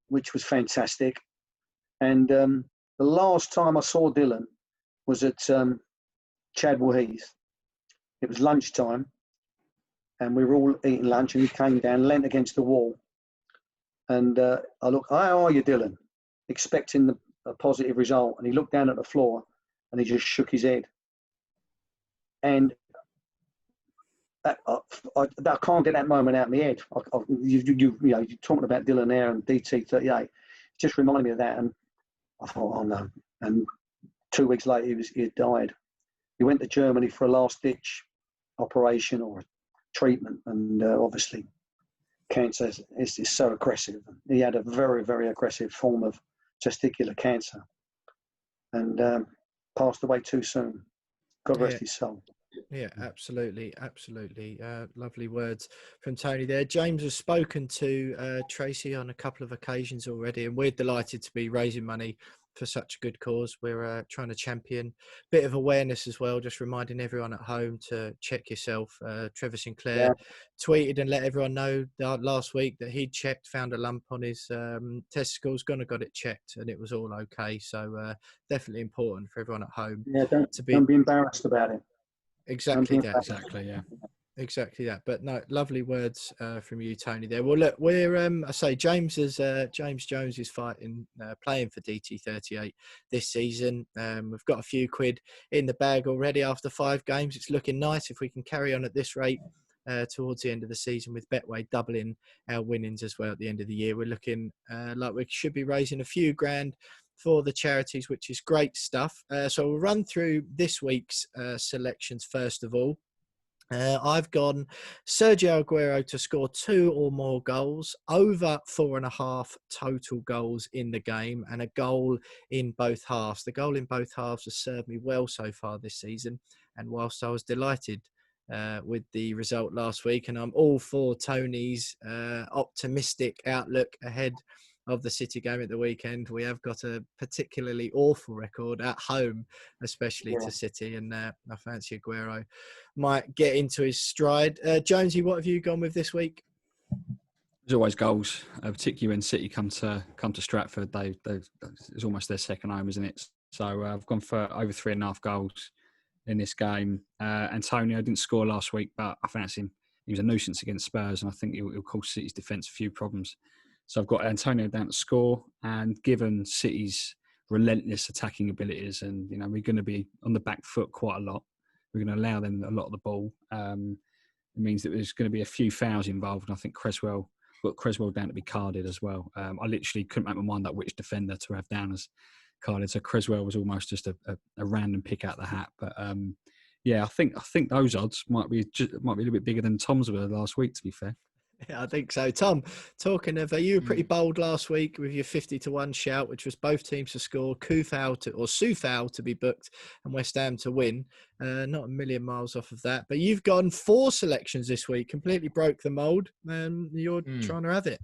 which was fantastic. And the last time I saw Dylan was at Chadwell Heath. It was lunchtime, and we were all eating lunch, and he came down, leant against the wall. And I looked, how are you, Dylan? Expecting a positive result. And he looked down at the floor, and he just shook his head. And I can't get that moment out of my head. You're talking about Dylan there and DT38. It just reminded me of that, and I thought, oh no. And 2 weeks later, he had died. He went to Germany for a last-ditch operation or treatment, and obviously, cancer is so aggressive. He had a very, very aggressive form of testicular cancer, and passed away too soon. God rest his soul. Yeah, absolutely. Lovely words from Tony there. James has spoken to Tracy on a couple of occasions already, and we're delighted to be raising money for such a good cause. We're trying to champion a bit of awareness as well, just reminding everyone at home to check yourself. Trevor Sinclair tweeted and let everyone know last week that he'd checked, found a lump on his testicles, got it checked, and it was all okay. So definitely important for everyone at home. Yeah, don't be embarrassed about it. Exactly that. Exactly that. But no, lovely words from you, Tony. There. Well, look, we're James Jones is playing for DT38 this season. We've got a few quid in the bag already after 5 games. It's looking nice if we can carry on at this rate towards the end of the season, with Betway doubling our winnings as well at the end of the year. We're looking like we should be raising a few grand for the charities, which is great stuff. So we'll run through this week's selections first of all. I've gone Sergio Aguero to score 2 or more goals, over 4.5 total goals in the game, and a goal in both halves. The goal in both halves has served me well so far this season, and whilst I was delighted with the result last week, and I'm all for Tony's optimistic outlook ahead of the City game at the weekend, we have got a particularly awful record at home, especially to City, and I fancy Aguero might get into his stride. Jonesy, what have you gone with this week? There's always goals, particularly when City come to Stratford. It's almost their second home, isn't it? So I've gone for over 3.5 goals in this game. Antonio didn't score last week, but I fancy him. He was a nuisance against Spurs, and I think he'll cause City's defence a few problems. So I've got Antonio down to score, and given City's relentless attacking abilities, and we're going to be on the back foot quite a lot. We're going to allow them a lot of the ball. It means that there's going to be a few fouls involved, and I think Cresswell down to be carded as well. I literally couldn't make my mind up which defender to have down as carded. So Cresswell was almost just a random pick out the hat. But I think those odds might be a little bit bigger than Tom's were last week, to be fair. Yeah, I think so. Tom, talking of, you were pretty bold last week with your 50-1 shout, which was both teams to score, Soufal to be booked, and West Ham to win. Not a million miles off of that. But you've gone 4 selections this week, completely broke the mould, and you're trying to have it.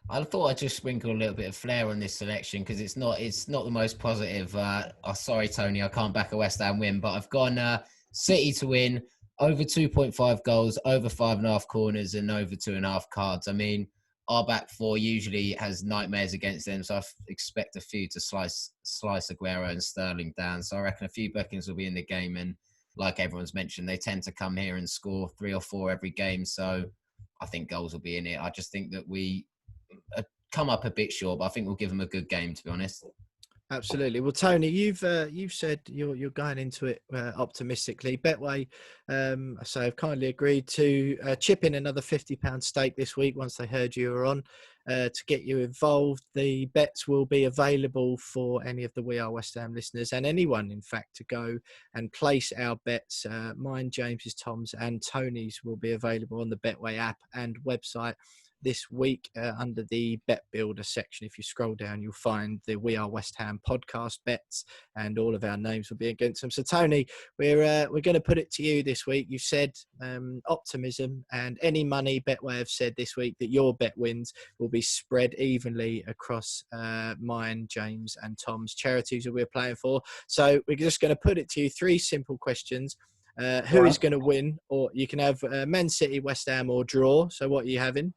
I thought I'd just sprinkle a little bit of flair on this selection because it's not the most positive. Sorry, Tony, I can't back a West Ham win, but I've gone City to win, over 2.5 goals, over 5.5 corners, and over 2.5 cards. I mean, our back 4 usually has nightmares against them, so I expect a few to slice Aguero and Sterling down. So I reckon a few bookings will be in the game, and like everyone's mentioned, they tend to come here and score 3 or 4 every game. So I think goals will be in it. I just think that we come up a bit short, but I think we'll give them a good game, to be honest. Absolutely. Well, Tony, you've said you're going into it optimistically. Betway, I've kindly agreed to chip in another £50 stake this week once they heard you were on to get you involved. The bets will be available for any of the We Are West Ham listeners and anyone, in fact, to go and place our bets. Mine, James's, Tom's, and Tony's will be available on the Betway app and website this week under the Bet Builder section. If you scroll down, you'll find the We Are West Ham podcast bets, and all of our names will be against them. So, Tony, we're going to put it to you this week. You said optimism, and any money Betway have said this week that your bet wins will be spread evenly across mine, James, and Tom's charities that we're playing for. So, we're just going to put it to you 3 simple questions. Who is going to win? Or you can have Man City, West Ham, or draw. So, what are you having?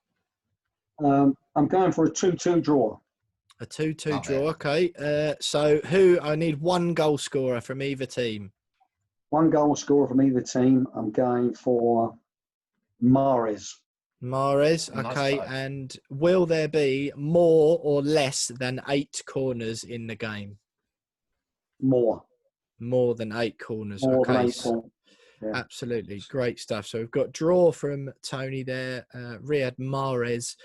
I'm going for a 2-2 draw. A 2-2 draw, okay. So I need 1 goal scorer from either team. 1 goal scorer from either team. I'm going for Mahrez. Okay. And will there be more or less than 8 corners in the game? More. More than 8 corners. More okay. than 8 corners. Absolutely. Great stuff. So we've got draw from Tony there, Riyad Mahrez,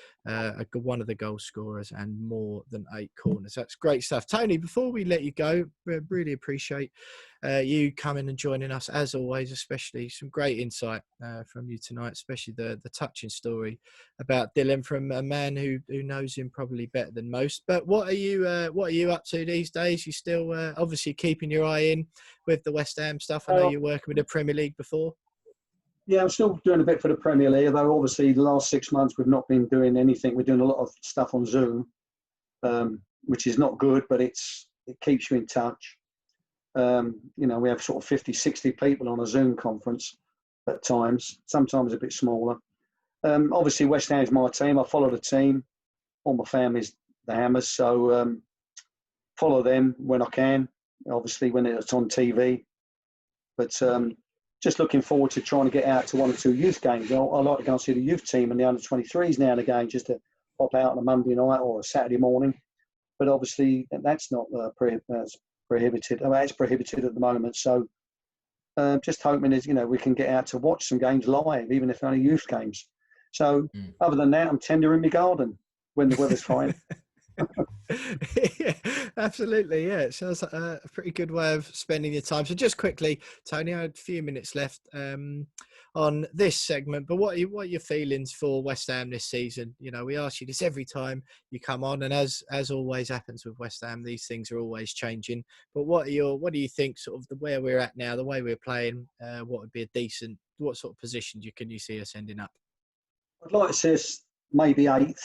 one of the goal scorers, and more than 8 corners. That's great stuff. Tony, before we let you go, we really appreciate you coming and joining us as always, especially some great insight from you tonight, especially the touching story about Dylan from a man who knows him probably better than most. But what are you up to these days? You still obviously keeping your eye in with the West Ham stuff. I know you're working with the Premier League before. Yeah, I'm still doing a bit for the Premier League, although obviously the last 6 months we've not been doing anything. We're doing a lot of stuff on Zoom, which is not good, but it keeps you in touch. We have sort of 50, 60 people on a Zoom conference at times, sometimes a bit smaller. Obviously, West Ham is my team. I follow the team. All my family's the Hammers, so follow them when I can, obviously when it's on TV. But just looking forward to trying to get out to 1 or 2 youth games. I like to go and see the youth team and the under-23s now and again, just to pop out on a Monday night or a Saturday morning. But obviously, that's not prohibited. It's prohibited at the moment. So just hoping we can get out to watch some games live, even if they're only youth games. So other than that, I'm tendering my garden when the weather's fine. Yeah, absolutely. Yeah, it sounds like a pretty good way of spending your time. So just quickly, Tony, I had a few minutes left on this segment, but what are your feelings for West Ham this season? We ask you this every time you come on, and as always happens with West Ham, these things are always changing. But what do you think, sort of where we're at now, the way we're playing? What would be what sort of position can you see us ending up? I'd like to see us maybe 8th.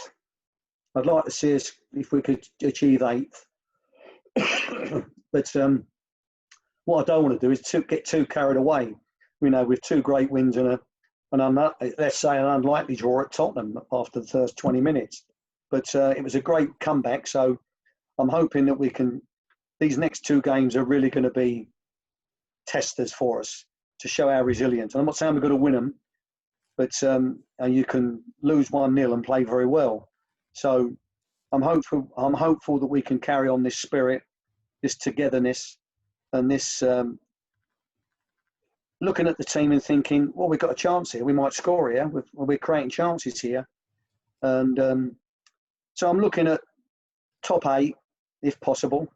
I'd like to see us if we could achieve 8th. But what I don't want to do is get too carried away. With 2 great wins and let's say an unlikely draw at Tottenham after the first 20 minutes. But it was a great comeback. So I'm hoping that these next 2 games are really going to be testers for us to show our resilience. And I'm not saying we're going to win them, but you can lose 1-0 and play very well. So I'm hopeful that we can carry on this spirit, this togetherness, and this looking at the team and thinking, well, we've got a chance here. We might score here. We're creating chances here. And so I'm looking at top 8, if possible.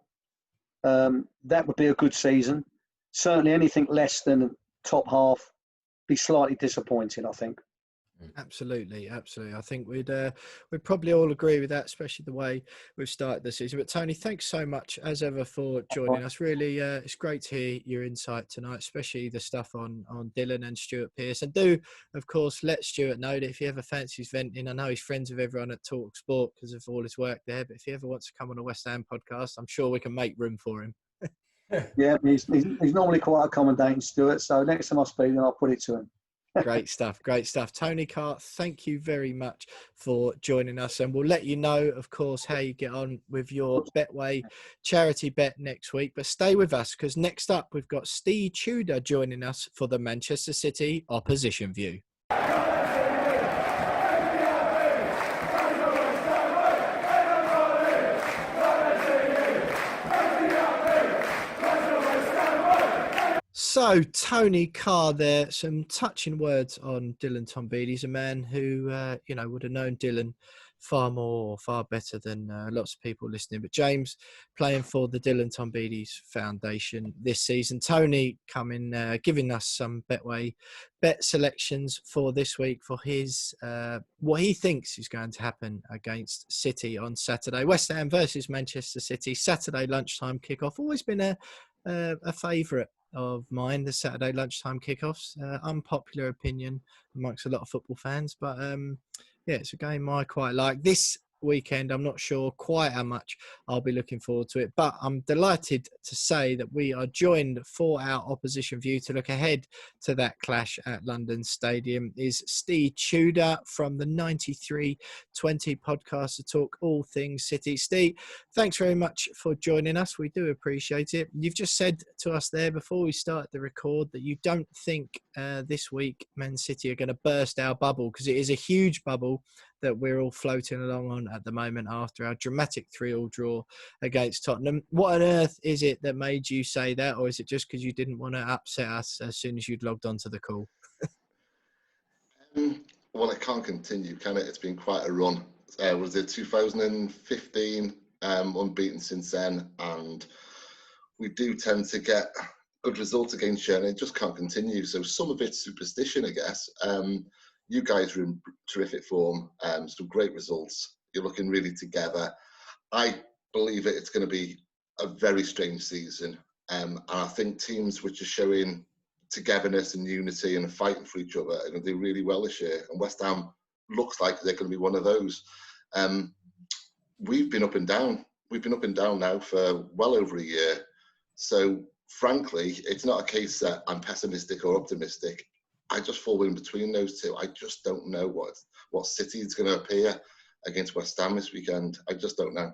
That would be a good season. Certainly anything less than top half, be slightly disappointing, I think. Absolutely. I think we'd probably all agree with that, especially the way we've started the season. But Tony, thanks so much as ever for joining us. Really, it's great to hear your insight tonight, especially the stuff on Dylan and Stuart Pearce. And do, of course, let Stuart know that if he ever fancies venting, I know he's friends with everyone at Talk Sport because of all his work there. But if he ever wants to come on a West Ham podcast, I'm sure we can make room for him. Yeah, he's normally quite accommodating, Stuart. So next time I speak, then I'll put it to him. Great stuff. Tony Carr, thank you very much for joining us, and we'll let you know, of course, how you get on with your Betway charity bet next week. But stay with us, because next up we've got Steve Tudor joining us for the Manchester City Opposition View. So, Tony Carr there, some touching words on Dylan Tombides, a man who, would have known Dylan far better than lots of people listening. But James playing for the Dylan Tombides Foundation this season. Tony giving us some Betway bet selections for this week for his what he thinks is going to happen against City on Saturday. West Ham versus Manchester City, Saturday lunchtime kickoff. Always been a favourite of mine, the Saturday lunchtime kickoffs. Unpopular opinion amongst a lot of football fans, but it's a game I quite like. This weekend, I'm not sure quite how much I'll be looking forward to it, but I'm delighted to say that we are joined for our opposition view to look ahead to that clash at London Stadium is Steve Tudor from the 9320 podcast to talk all things City. Steve, thanks very much for joining us. We do appreciate it. You've just said to us there before we start the record that you don't think this week Man City are going to burst our bubble, because it is a huge bubble that we're all floating along on at the moment after our dramatic 3-3 draw against Tottenham. What on earth is it that made you say that, or is it just because you didn't want to upset us as soon as you'd logged onto the call? Well, it can't continue, can it? It's been quite a run. Was it 2015? Unbeaten since then, and we do tend to get good results against Joya. It just can't continue. So some of it's superstition, I guess. You guys are in terrific form, some great results. You're looking really together. I believe it's going to be a very strange season, and I think teams which are showing togetherness and unity and fighting for each other are going to do really well this year. And West Ham looks like they're going to be one of those. We've been up and down. We've been up and down now for well over a year. So, frankly, it's not a case that I'm pessimistic or optimistic. I just fall in between those two. I just don't know what City is going to appear against West Ham this weekend. I just don't know.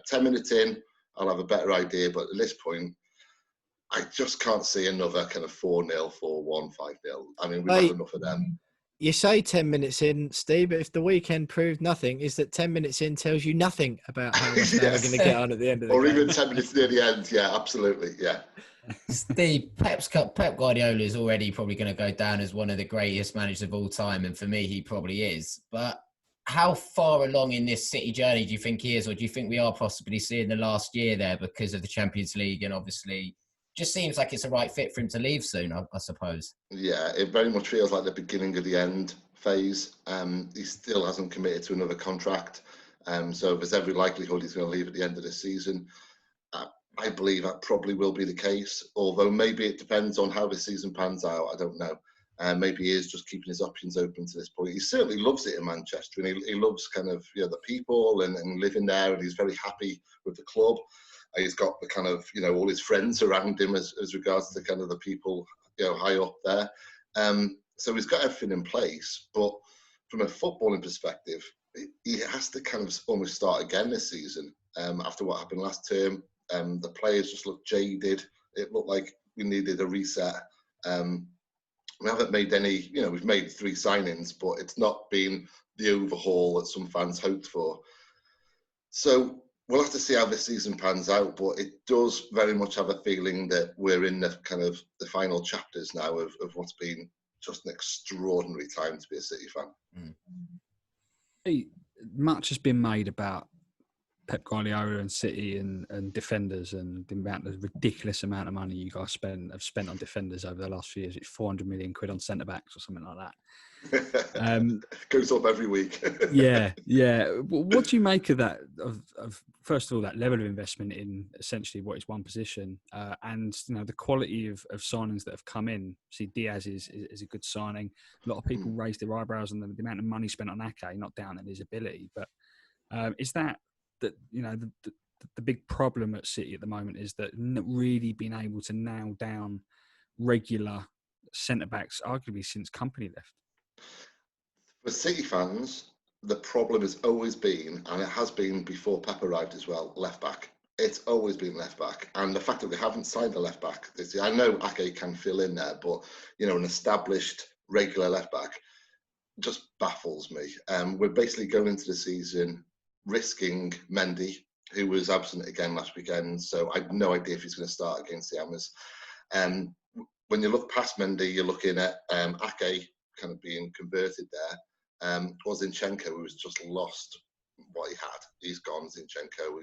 10 minutes in, I'll have a better idea. But at this point, I just can't see another kind of 4-0, 4-1, 5-0. I mean, we've had enough of them. You say 10 minutes in, Steve, but if the weekend proved nothing, is that 10 minutes in tells you nothing about how West Ham are going to get on at the end of the game. Or even 10 minutes near the end, yeah, absolutely, yeah. Steve, Pep Guardiola is already probably going to go down as one of the greatest managers of all time, and for me, he probably is. But how far along in this City journey do you think he is, or do you think we are possibly seeing the last year there because of the Champions League and obviously... Just seems like it's a right fit for him to leave soon, I suppose. Yeah, it very much feels like the beginning of the end phase. He still hasn't committed to another contract. So there's every likelihood he's going to leave at the end of the season. I believe that probably will be the case, although maybe it depends on how the season pans out. I don't know. Maybe he is just keeping his options open to this point. He certainly loves it in Manchester, and he loves kind of the people and living there, and he's very happy with the club. He's got the kind of, all his friends around him as regards to kind of the people, high up there. So he's got everything in place. But from a footballing perspective, he has to kind of almost start again this season after what happened last term. The players just looked jaded. It looked like we needed a reset. We haven't made any, we've made 3 signings, but it's not been the overhaul that some fans hoped for. So we'll have to see how this season pans out, but it does very much have a feeling that we're in the kind of the final chapters now of what's been just an extraordinary time to be a City fan. Much has been made about Pep Guardiola and City and defenders and the ridiculous amount of money you guys have spent on defenders over the last few years. It's 400 million quid on centre backs or something like that. Goes up every week. yeah. What do you make of that? Of first of all, that level of investment in essentially what is one position, and the quality of signings that have come in. See, Diaz is a good signing. A lot of people raise their eyebrows on the amount of money spent on Ake, not down in his ability, but is that the big problem at City at the moment is that not really being able to nail down regular centre backs, arguably since Company left. For City fans, the problem has always been, and it has been before Pep arrived as well, left back. It's always been left back. And the fact that we haven't signed a left back this year, I know Ake can fill in there, but, an established regular left back just baffles me. We're basically going into the season risking Mendy, who was absent again last weekend. So I have no idea if he's going to start against the Hammers. When you look past Mendy, you're looking at Ake kind of being converted there. Was Zinchenko, who was just lost what he had. He's gone, Zinchenko.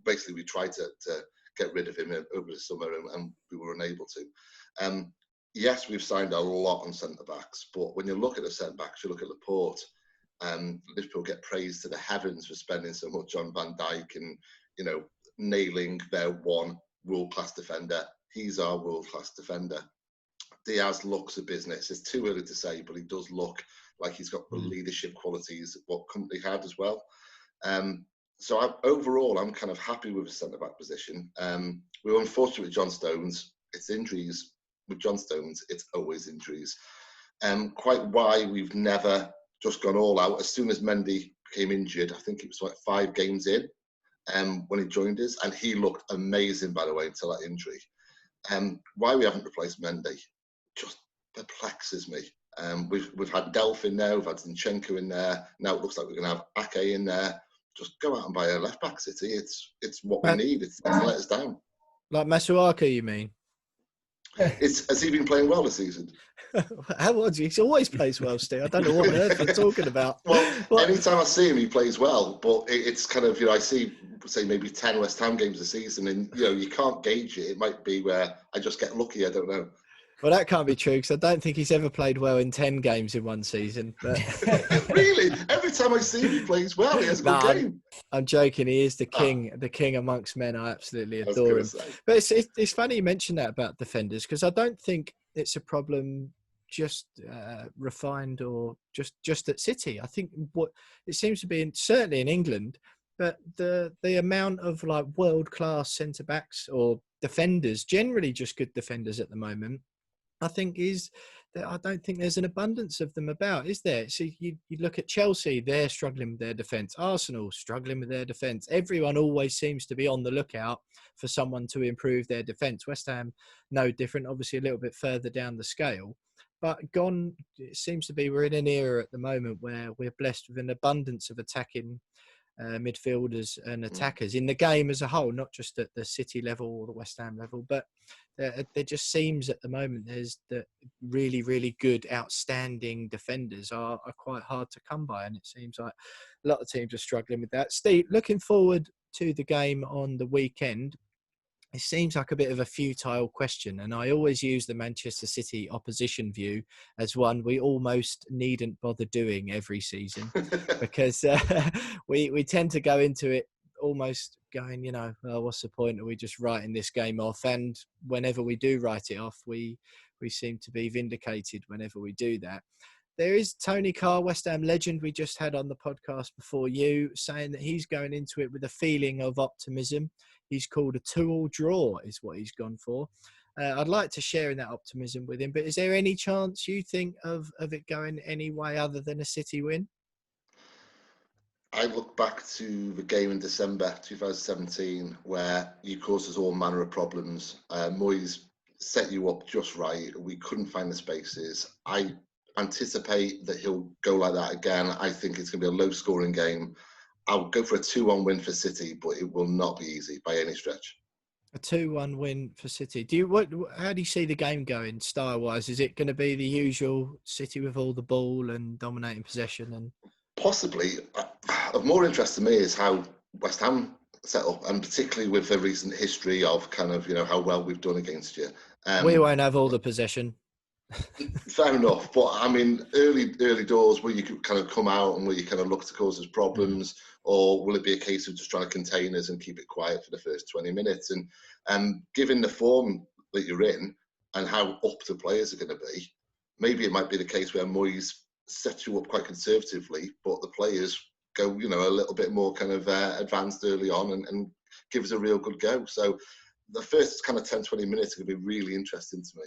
Basically we tried to get rid of him over the summer and we were unable to. Yes, we've signed a lot on centre backs, but when you look at the centre backs, you look at Laporte. Liverpool get praised to the heavens for spending so much on Van Dijk and nailing their one world-class defender. He's our world-class defender. Diaz looks a business. It's too early to say, but he does look like he's got the leadership qualities what Company had as well. So overall, I'm kind of happy with the centre-back position. We were unfortunate with John Stones. It's injuries. With John Stones, it's always injuries. Quite why we've never just gone all out. As soon as Mendy became injured, I think it was like 5 games in when he joined us, and he looked amazing, by the way, until that injury. Why we haven't replaced Mendy just perplexes me. We've had Delph in there, we've had Zinchenko in there. Now it looks like we're going to have Ake in there. Just go out and buy a left back, City. It's what we need. It's let us down. Like Masuaku, you mean? Has he been playing well this season? How was he? He always plays well, Steve. I don't know what on earth you're talking about. Well, anytime I see him, he plays well. But it's kind of, I see, say, maybe 10 West Ham games a season, and, you can't gauge it. It might be where I just get lucky. I don't know. Well, that can't be true because I don't think he's ever played well in 10 games in one season. But really? Every time I see him, he plays well. He has a good game. I'm joking. He is the king amongst men. I absolutely adore him. But it's funny you mentioned that about defenders because I don't think it's a problem just refined or just at City. I think what it seems to be, certainly in England, but the amount of like world-class centre-backs or defenders, generally just good defenders at the moment, I think is that I don't think there's an abundance of them about, is there? So you look at Chelsea, they're struggling with their defence. Arsenal, struggling with their defence. Everyone always seems to be on the lookout for someone to improve their defence. West Ham, no different, obviously a little bit further down the scale. But it seems to be we're in an era at the moment where we're blessed with an abundance of attacking midfielders and attackers in the game as a whole, not just at the City level or the West Ham level, but there just seems at the moment there's the really, really good, outstanding defenders are quite hard to come by, and it seems like a lot of teams are struggling with that. Steve, looking forward to the game on the weekend, it seems like a bit of a futile question, and I always use the Manchester City opposition view as one we almost needn't bother doing every season because we tend to go into it almost going, well, what's the point? Are we just writing this game off? And whenever we do write it off, we seem to be vindicated whenever we do that. There is Tony Carr, West Ham legend we just had on the podcast before you, saying that he's going into it with a feeling of optimism. He's called a 2-2 draw is what he's gone for. I'd like to share in that optimism with him, but is there any chance you think of it going any way other than a City win? I look back to the game in December 2017 where you caused us all manner of problems. Moyes set you up just right. We couldn't find the spaces. I anticipate that he'll go like that again. I think it's going to be a low-scoring game. I'll go for a 2-1 win for City, but it will not be easy by any stretch. A 2-1 win for City. How do you see the game going style-wise? Is it going to be the usual City with all the ball and dominating possession? And possibly. Of more interest to me is how West Ham set up, and particularly with the recent history of kind of how well we've done against you. We won't have all the possession. Fair enough, but I mean, early doors where you could kind of come out and where you kind of look to cause us problems, or will it be a case of just trying to contain us and keep it quiet for the first 20 minutes? And given the form that you're in and how up the players are going to be, maybe it might be the case where Moyes sets you up quite conservatively, but the players go, a little bit more kind of advanced early on and give us a real good go. So the first kind of 10, 20 minutes are going to be really interesting to me.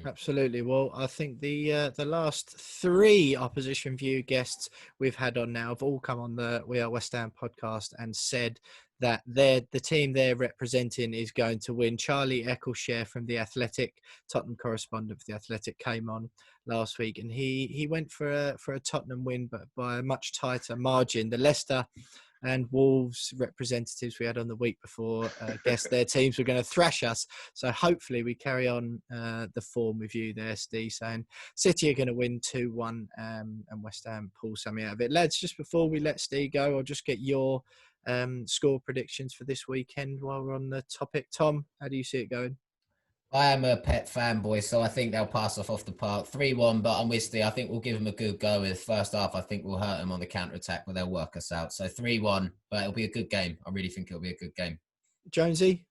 Absolutely. Well, I think the last 3 opposition view guests we've had on now have all come on the We Are West Ham podcast and said that the team they're representing is going to win. Charlie Eccleshare from The Athletic, Tottenham correspondent for The Athletic, came on last week and he went for a Tottenham win, but by a much tighter margin. The Leicester and Wolves representatives we had on the week before guessed their teams were going to thrash us. So hopefully we carry on the form with you there, Steve, saying City are going to win 2-1 and West Ham pull something out of it. Lads, just before we let Steve go, I'll just get your score predictions for this weekend while we're on the topic. Tom, how do you see it going? I am a Pep fanboy, so I think they'll pass off the park. 3-1, but I'm with Steve. I think we'll give them a good go. With first half, I think we'll hurt them on the counter-attack, but they'll work us out. So 3-1, but it'll be a good game. I really think it'll be a good game. Jonesy?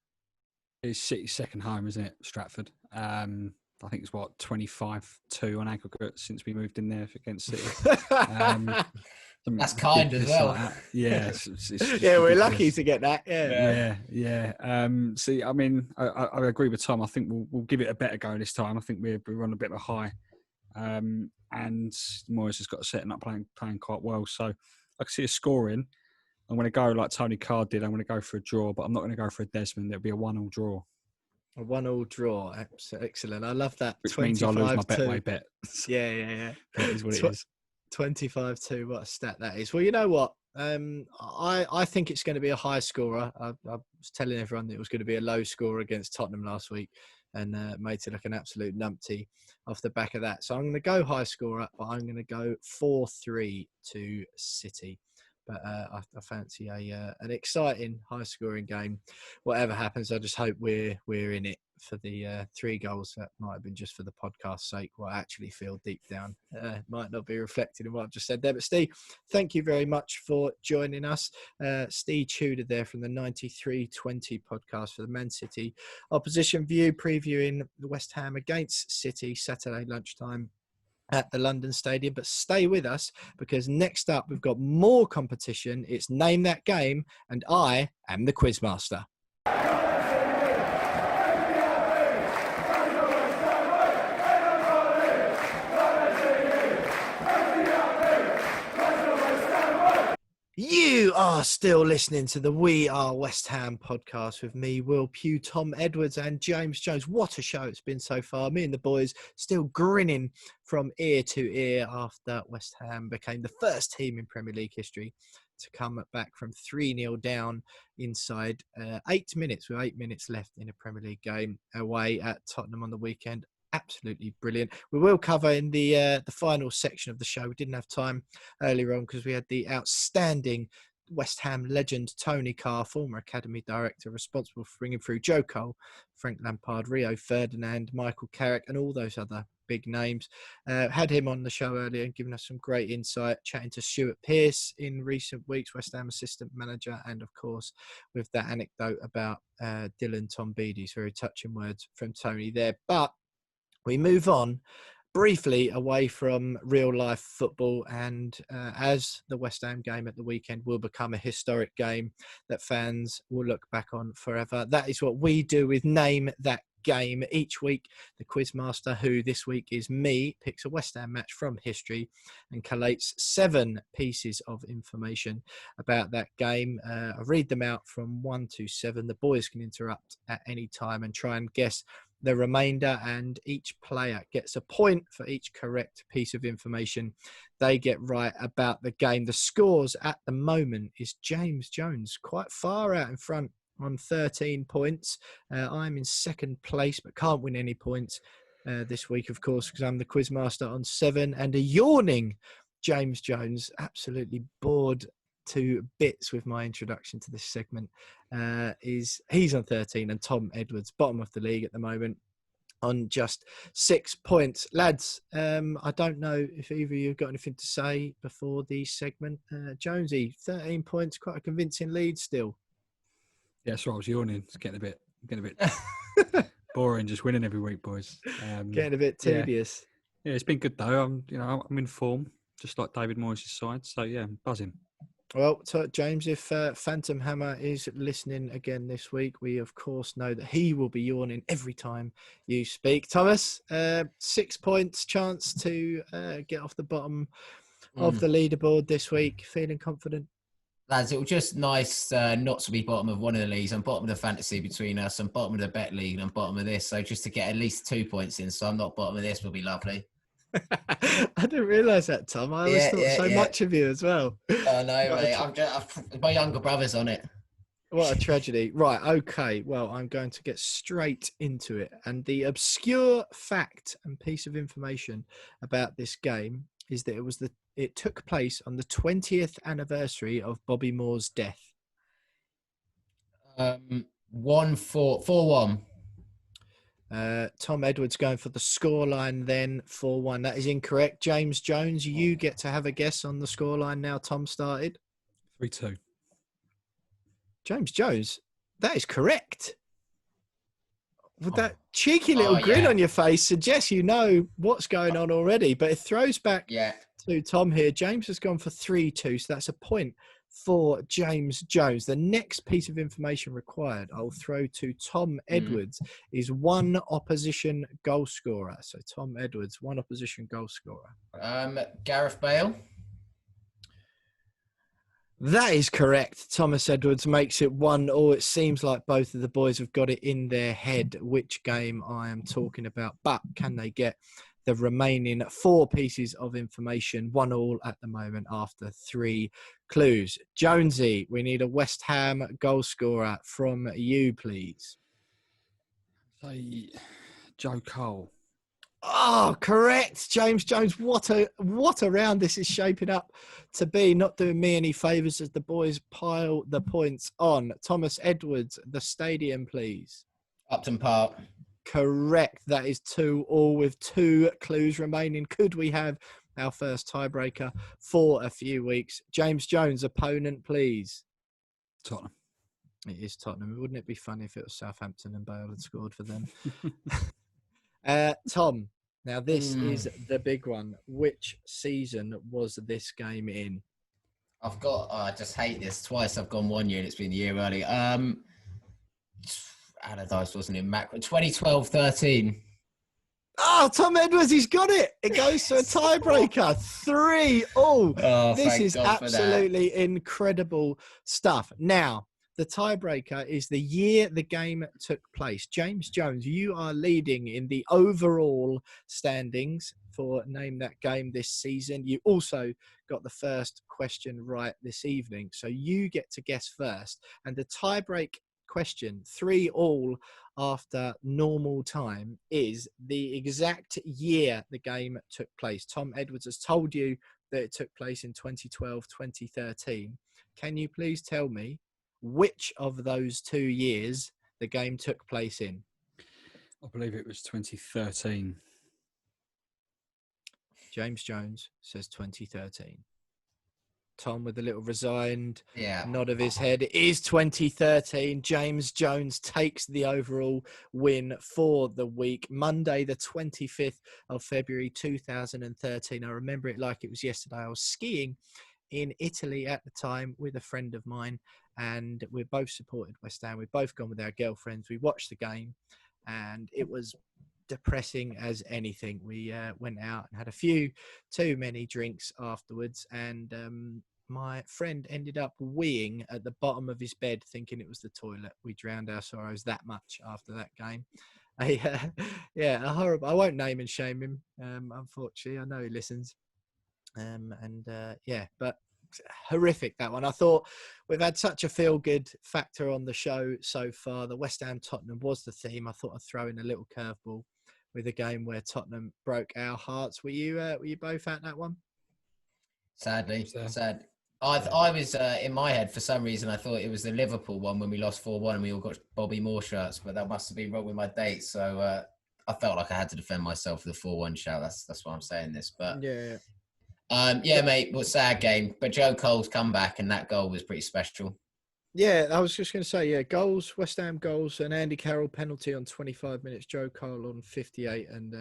It's City's second home, isn't it, Stratford? I think it's, 25-2 on aggregate since we moved in there against City. That's kind as well. Like yeah, yeah, we're lucky to get that. Yeah. See, I mean, I agree with Tom. I think we'll give it a better go this time. I think we're on a bit of a high, and Moyes has got a setting up playing quite well. So I can see a scoring. I'm going to go like Tony Carr did. I'm going to go for a draw, but I'm not going to go for a Desmond. It'll be a 1-1 draw. A 1-1 draw. Excellent. I love that. Which means I'll lose my Betway bet. Yeah. That is what it is. 25-2. What a stat that is. Well, you know what? I think it's going to be a high scorer. I was telling everyone that it was going to be a low scorer against Tottenham last week, and made it look an absolute numpty off the back of that. So I'm going to go high scorer, but I'm going to go 4-3 to City. But I fancy an exciting, high-scoring game. Whatever happens, I just hope we're in it for the 3 goals. That might have been just for the podcast's sake. What I actually feel deep down might not be reflected in what I've just said there. But Steve, thank you very much for joining us. Steve Tudor there from the 93-20 podcast for the Man City Opposition View, previewing the West Ham against City Saturday lunchtime at the London Stadium. But stay with us, because next up we've got more competition. It's Name That Game, and I am the Quizmaster. You are still listening to the We Are West Ham podcast with me, Will Pugh, Tom Edwards and James Jones. What a show it's been so far. Me and the boys still grinning from ear to ear after West Ham became the first team in Premier League history to come back from 3-0 down inside 8 minutes, with 8 minutes left in a Premier League game away at Tottenham on the weekend. Absolutely brilliant. We will cover in the final section of the show. We didn't have time earlier on because we had the outstanding West Ham legend Tony Carr, former academy director, responsible for bringing through Joe Cole, Frank Lampard, Rio Ferdinand, Michael Carrick, and all those other big names. Had him on the show earlier and given us some great insight, chatting to Stuart Pearce in recent weeks, West Ham assistant manager, and of course with that anecdote about Dylan Tombides. Very touching words from Tony there. But we move on briefly away from real life football, and as the West Ham game at the weekend will become a historic game that fans will look back on forever, that is what we do with Name That Game. Each week, the Quizmaster, who this week is me, picks a West Ham match from history and collates 7 pieces of information about that game. I read them out from 1 to 7. The boys can interrupt at any time and try and guess the remainder, and each player gets a point for each correct piece of information they get right about the game. The scores at the moment is James Jones quite far out in front on 13 points. I'm in second place, but can't win any points this week, of course, because I'm the Quizmaster on 7, and a yawning James Jones, absolutely bored to bits with my introduction to this segment, he's on 13, and Tom Edwards, bottom of the league at the moment, on just 6 points. Lads, I don't know if either of you have got anything to say before the segment. Jonesy, 13 points, quite a convincing lead still. Yeah, so I was yawning. It's getting a bit boring just winning every week, boys. Getting a bit tedious. Yeah, it's been good though. I'm in form, just like David Moyes' side. So yeah, I'm buzzing. Well, James, if Phantom Hammer is listening again this week, we of course know that he will be yawning every time you speak. Thomas, 6 points, chance to get off the bottom of the leaderboard this week. Feeling confident? Lads, it was just nice not to be bottom of one of the leagues. I'm bottom of the fantasy between us. I'm bottom of the bet league, and I'm bottom of this. So just to get at least 2 points in, so I'm not bottom of this, would be lovely. I didn't realise that, Tom. I always thought much of you as well. Oh, no, mate. My younger brother's on it. What a tragedy. Right, okay. Well, I'm going to get straight into it. And the obscure fact and piece of information about this game is that it took place on the 20th anniversary of Bobby Moore's death. 4-1. Tom Edwards going for the scoreline then, 4-1. That is incorrect. James Jones, you get to have a guess on the scoreline now. Tom started. 3-2. James Jones, that is correct. With that cheeky little grin on your face suggests you know what's going on already, but it throws back to Tom here. James has gone for 3-2, so that's a point for James Jones. The next piece of information required, I'll throw to Tom Edwards, is 1 opposition goal scorer. So Tom Edwards, 1 opposition goal scorer. Gareth Bale. That is correct. Thomas Edwards makes it 1-1. It seems like both of the boys have got it in their head which game I am talking about. But can they get the remaining 4 pieces of information? 1-1 at the moment after 3 clues. Jonesy, we need a West Ham goal scorer from you, please. Say Joe Cole. Oh, correct. James Jones. What a round this is shaping up to be. Not doing me any favours as the boys pile the points on. Thomas Edwards, the stadium, please. Upton Park. Correct. That is 2-2 with 2 clues remaining. Could we have our first tiebreaker for a few weeks? James Jones, opponent, please. Tottenham. It is Tottenham. Wouldn't it be funny if it was Southampton and Bale had scored for them? Tom, now this is the big one. Which season was this game in? I just hate this. Twice I've gone 1 year and it's been the year early. Allardyce wasn't in Macro. 2012-13. Oh, Tom Edwards, he's got it. It goes to a tiebreaker. 3-3. Oh, this is absolutely incredible stuff. Now, the tiebreaker is the year the game took place. James Jones, you are leading in the overall standings for Name That Game this season. You also got the first question right this evening. So you get to guess first. And the tiebreak question, 3-3 after normal time, is the exact year the game took place. Tom Edwards has told you that it took place in 2012-2013. Can you please tell me which of those 2 years the game took place in? I believe it was 2013. James Jones says 2013. Tom with a little resigned nod of his head. It is 2013. James Jones takes the overall win for the week. Monday, the 25th of February 2013. I remember it like it was yesterday. I was skiing in Italy at the time with a friend of mine, and we both supported West Ham. We've both gone with our girlfriends. We watched the game, and it was depressing as anything. We went out and had a few too many drinks afterwards, and my friend ended up weeing at the bottom of his bed thinking it was the toilet. We drowned our sorrows that much after that game. A horrible, I won't name and shame him, unfortunately. I know he listens. But horrific, that one. I thought we've had such a feel-good factor on the show so far. The West Ham Tottenham was the theme. I thought I'd throw in a little curveball with a game where Tottenham broke our hearts. Were you both at that one? Sadly, sad. I was in my head for some reason. I thought it was the Liverpool one when we lost 4-1 and we all got Bobby Moore shirts, but that must have been wrong with my dates. So I felt like I had to defend myself with the 4-1 shout. That's why I'm saying this. But mate, it was a sad game. But Joe Cole's comeback and that goal was pretty special. Yeah, I was just going to say, goals, West Ham goals, and Andy Carroll penalty on 25 minutes, Joe Cole on 58, and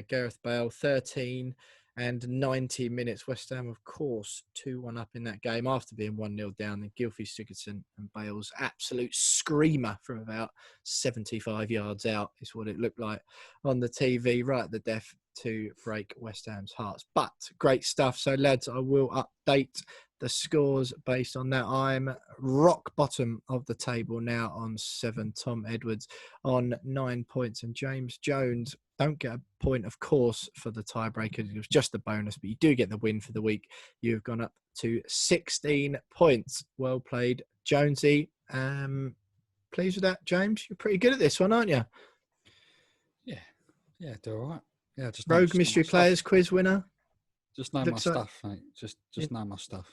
Gareth Bale 13 and 90 minutes. West Ham, of course, 2-1 up in that game after being 1-0 down. And Gylfi Sigurdsson and Bale's absolute screamer from about 75 yards out is what it looked like on the TV, right at the death to break West Ham's hearts. But great stuff. So, lads, I will update the scores based on that. I'm rock bottom of the table now on 7. Tom Edwards on 9 points, and James Jones don't get a point, of course, for the tiebreaker. It was just a bonus, but you do get the win for the week. You've gone up to 16 points. Well played, Jonesy. Pleased with that, James? You're pretty good at this one, aren't you? Yeah, do all right. Yeah, just Rogue Mystery Players quiz winner. Just know my stuff, mate. Just know my stuff.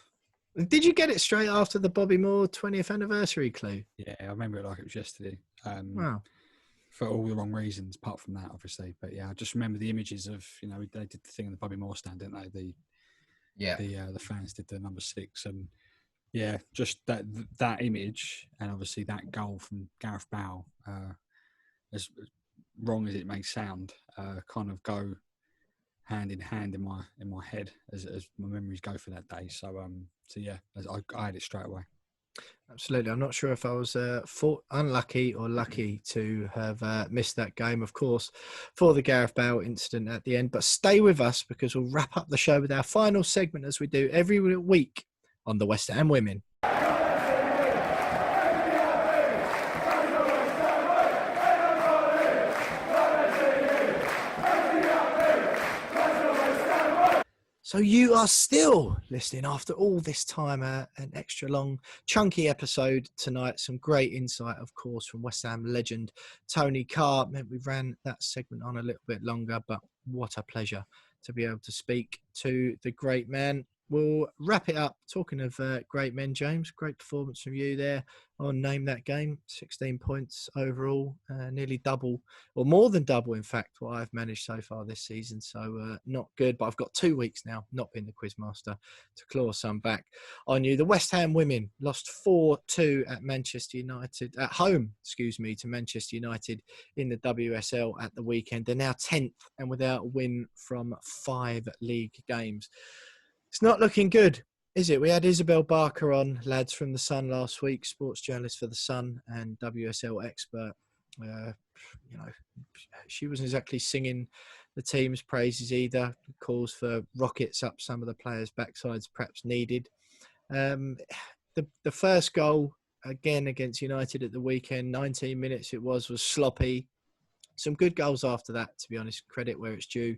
Did you get it straight after the Bobby Moore 20th anniversary clue? Yeah, I remember it like it was yesterday. Wow. For all the wrong reasons, apart from that, obviously. But yeah, I just remember the images of, they did the thing in the Bobby Moore stand, didn't they? The fans did the number 6, and yeah, just that image, and obviously that goal from Gareth Bale, as wrong as it may sound, kind of go hand in hand in my head as my memories go for that day. So yeah, I had it straight away. Absolutely. I'm not sure if I was unlucky or lucky to have missed that game, of course, for the Gareth Bale incident at the end. But stay with us, because we'll wrap up the show with our final segment, as we do every week on the West Ham Women. So you are still listening after all this time, an extra long, chunky episode tonight. Some great insight, of course, from West Ham legend Tony Carr. Meant we ran that segment on a little bit longer, but what a pleasure to be able to speak to the great man. We'll wrap it up. Talking of great men, James, great performance from you there on Name That Game. 16 points overall, nearly double, or more than double, in fact, what I've managed so far this season. So not good, but I've got 2 weeks now, not being the quizmaster, to claw some back on you. The West Ham women lost 4-2 at Manchester United, at home, to Manchester United in the WSL at the weekend. They're now 10th and without a win from 5 league games. It's not looking good, is it? We had Isabel Barker on, lads, from The Sun last week, sports journalist for The Sun and WSL expert. She wasn't exactly singing the team's praises either. Calls for rockets up some of the players' backsides perhaps needed. The first goal, again, against United at the weekend, 19 minutes it was sloppy. Some good goals after that, to be honest. Credit where it's due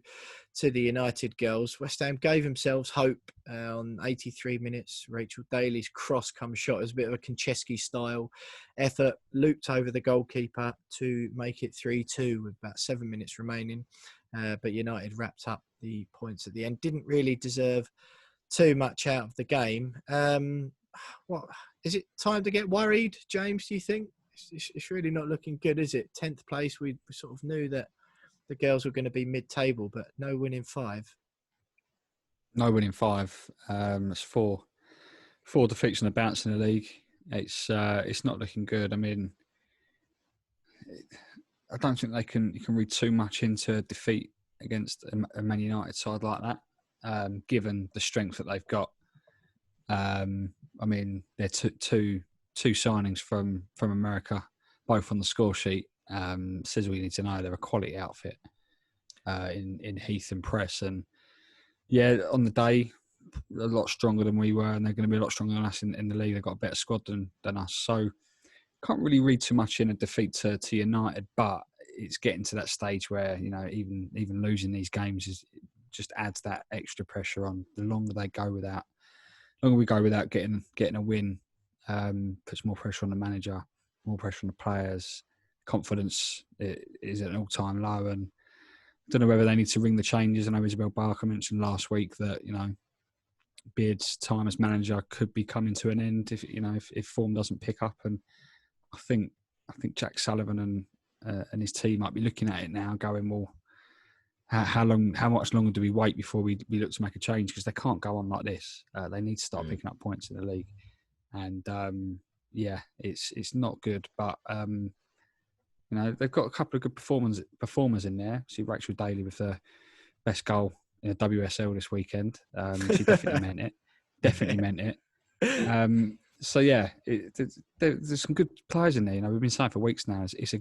to the United girls. West Ham gave themselves hope on 83 minutes. Rachel Daly's cross come shot. It was a bit of a Konchesky style effort. Looped over the goalkeeper to make it 3-2 with about 7 minutes remaining. But United wrapped up the points at the end. Didn't really deserve too much out of the game. What is it time to get worried, James, do you think? It's really not looking good, is it? 10th place, we sort of knew that the girls were going to be mid-table, but no win in 5. No win in 5. That's four defeats on the bounce in the league. It's not looking good. I mean, I don't think you can read too much into a defeat against a Man United side like that, given the strength that they've got. I mean, they're two signings from America, both on the score sheet. Says all you need to know. They're a quality outfit in Heath and Press, and yeah, on the day, a lot stronger than we were, and they're going to be a lot stronger than us in the league. They've got a better squad than us, so can't really read too much in a defeat to United. But it's getting to that stage where, you know, even losing these games just adds that extra pressure on. The longer we go without getting a win. Puts more pressure on the manager, more pressure on the players. Confidence is at an all-time low, and I don't know whether they need to ring the changes. I know Isabel Barker mentioned last week that, you know, Beard's time as manager could be coming to an end if form doesn't pick up, and I think Jack Sullivan and his team might be looking at it now, going, well, how much longer do we wait before we look to make a change? Because they can't go on like this. They need to start picking up points in the league. And it's not good, but you know, they've got a couple of good performers in there. See Rachel Daly with the best goal in the WSL this weekend. She definitely meant it. So yeah, there's some good players in there. You know, we've been saying for weeks now. It's a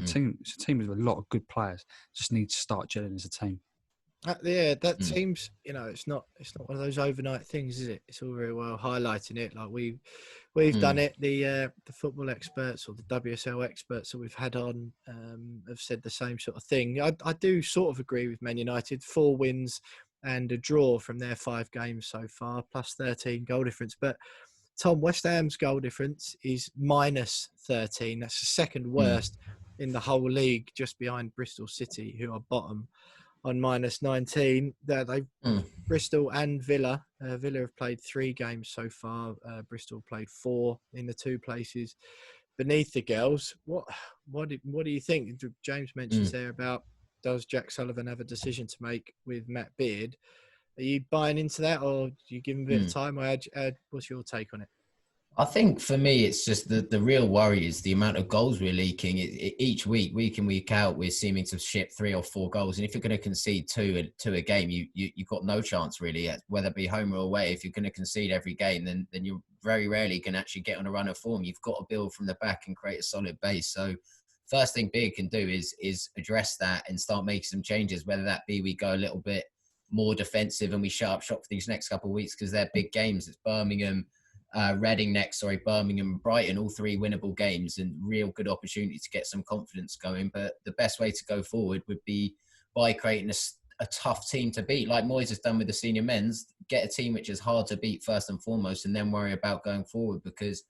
team. It's a team with a lot of good players. Just need to start gelling as a team. That seems, you know, it's not one of those overnight things, is it? It's all very well highlighting it, like we've done it. The football experts or the WSL experts that we've had on have said the same sort of thing. I do sort of agree with Man United. 4 wins and a draw from their 5 games so far, plus 13 goal difference. But Tom, West Ham's goal difference is minus 13. That's the second worst in the whole league, just behind Bristol City, who are bottom on minus 19. Bristol and Villa. Villa have played 3 games so far. Bristol played 4 in the 2 places beneath the girls. What do you think? James mentions there about, does Jack Sullivan have a decision to make with Matt Beard? Are you buying into that, or do you give him a bit of time? Or what's your take on it? I think for me, it's just the real worry is the amount of goals we're leaking. Each week in, week out, we're seeming to ship 3 or 4 goals. And if you're going to concede two a game, you've got no chance really, whether it be home or away. If you're going to concede every game, then you're very rarely going to actually get on a run of form. You've got to build from the back and create a solid base. So first thing Big can do is address that and start making some changes, whether that be we go a little bit more defensive and we shut up shop for these next couple of weeks, because they're big games. It's Birmingham, Reading next, Birmingham and Brighton, all 3 winnable games and real good opportunity to get some confidence going. But the best way to go forward would be by creating a tough team to beat, like Moyes has done with the senior men's. Get a team which is hard to beat first and foremost, and then worry about going forward. Because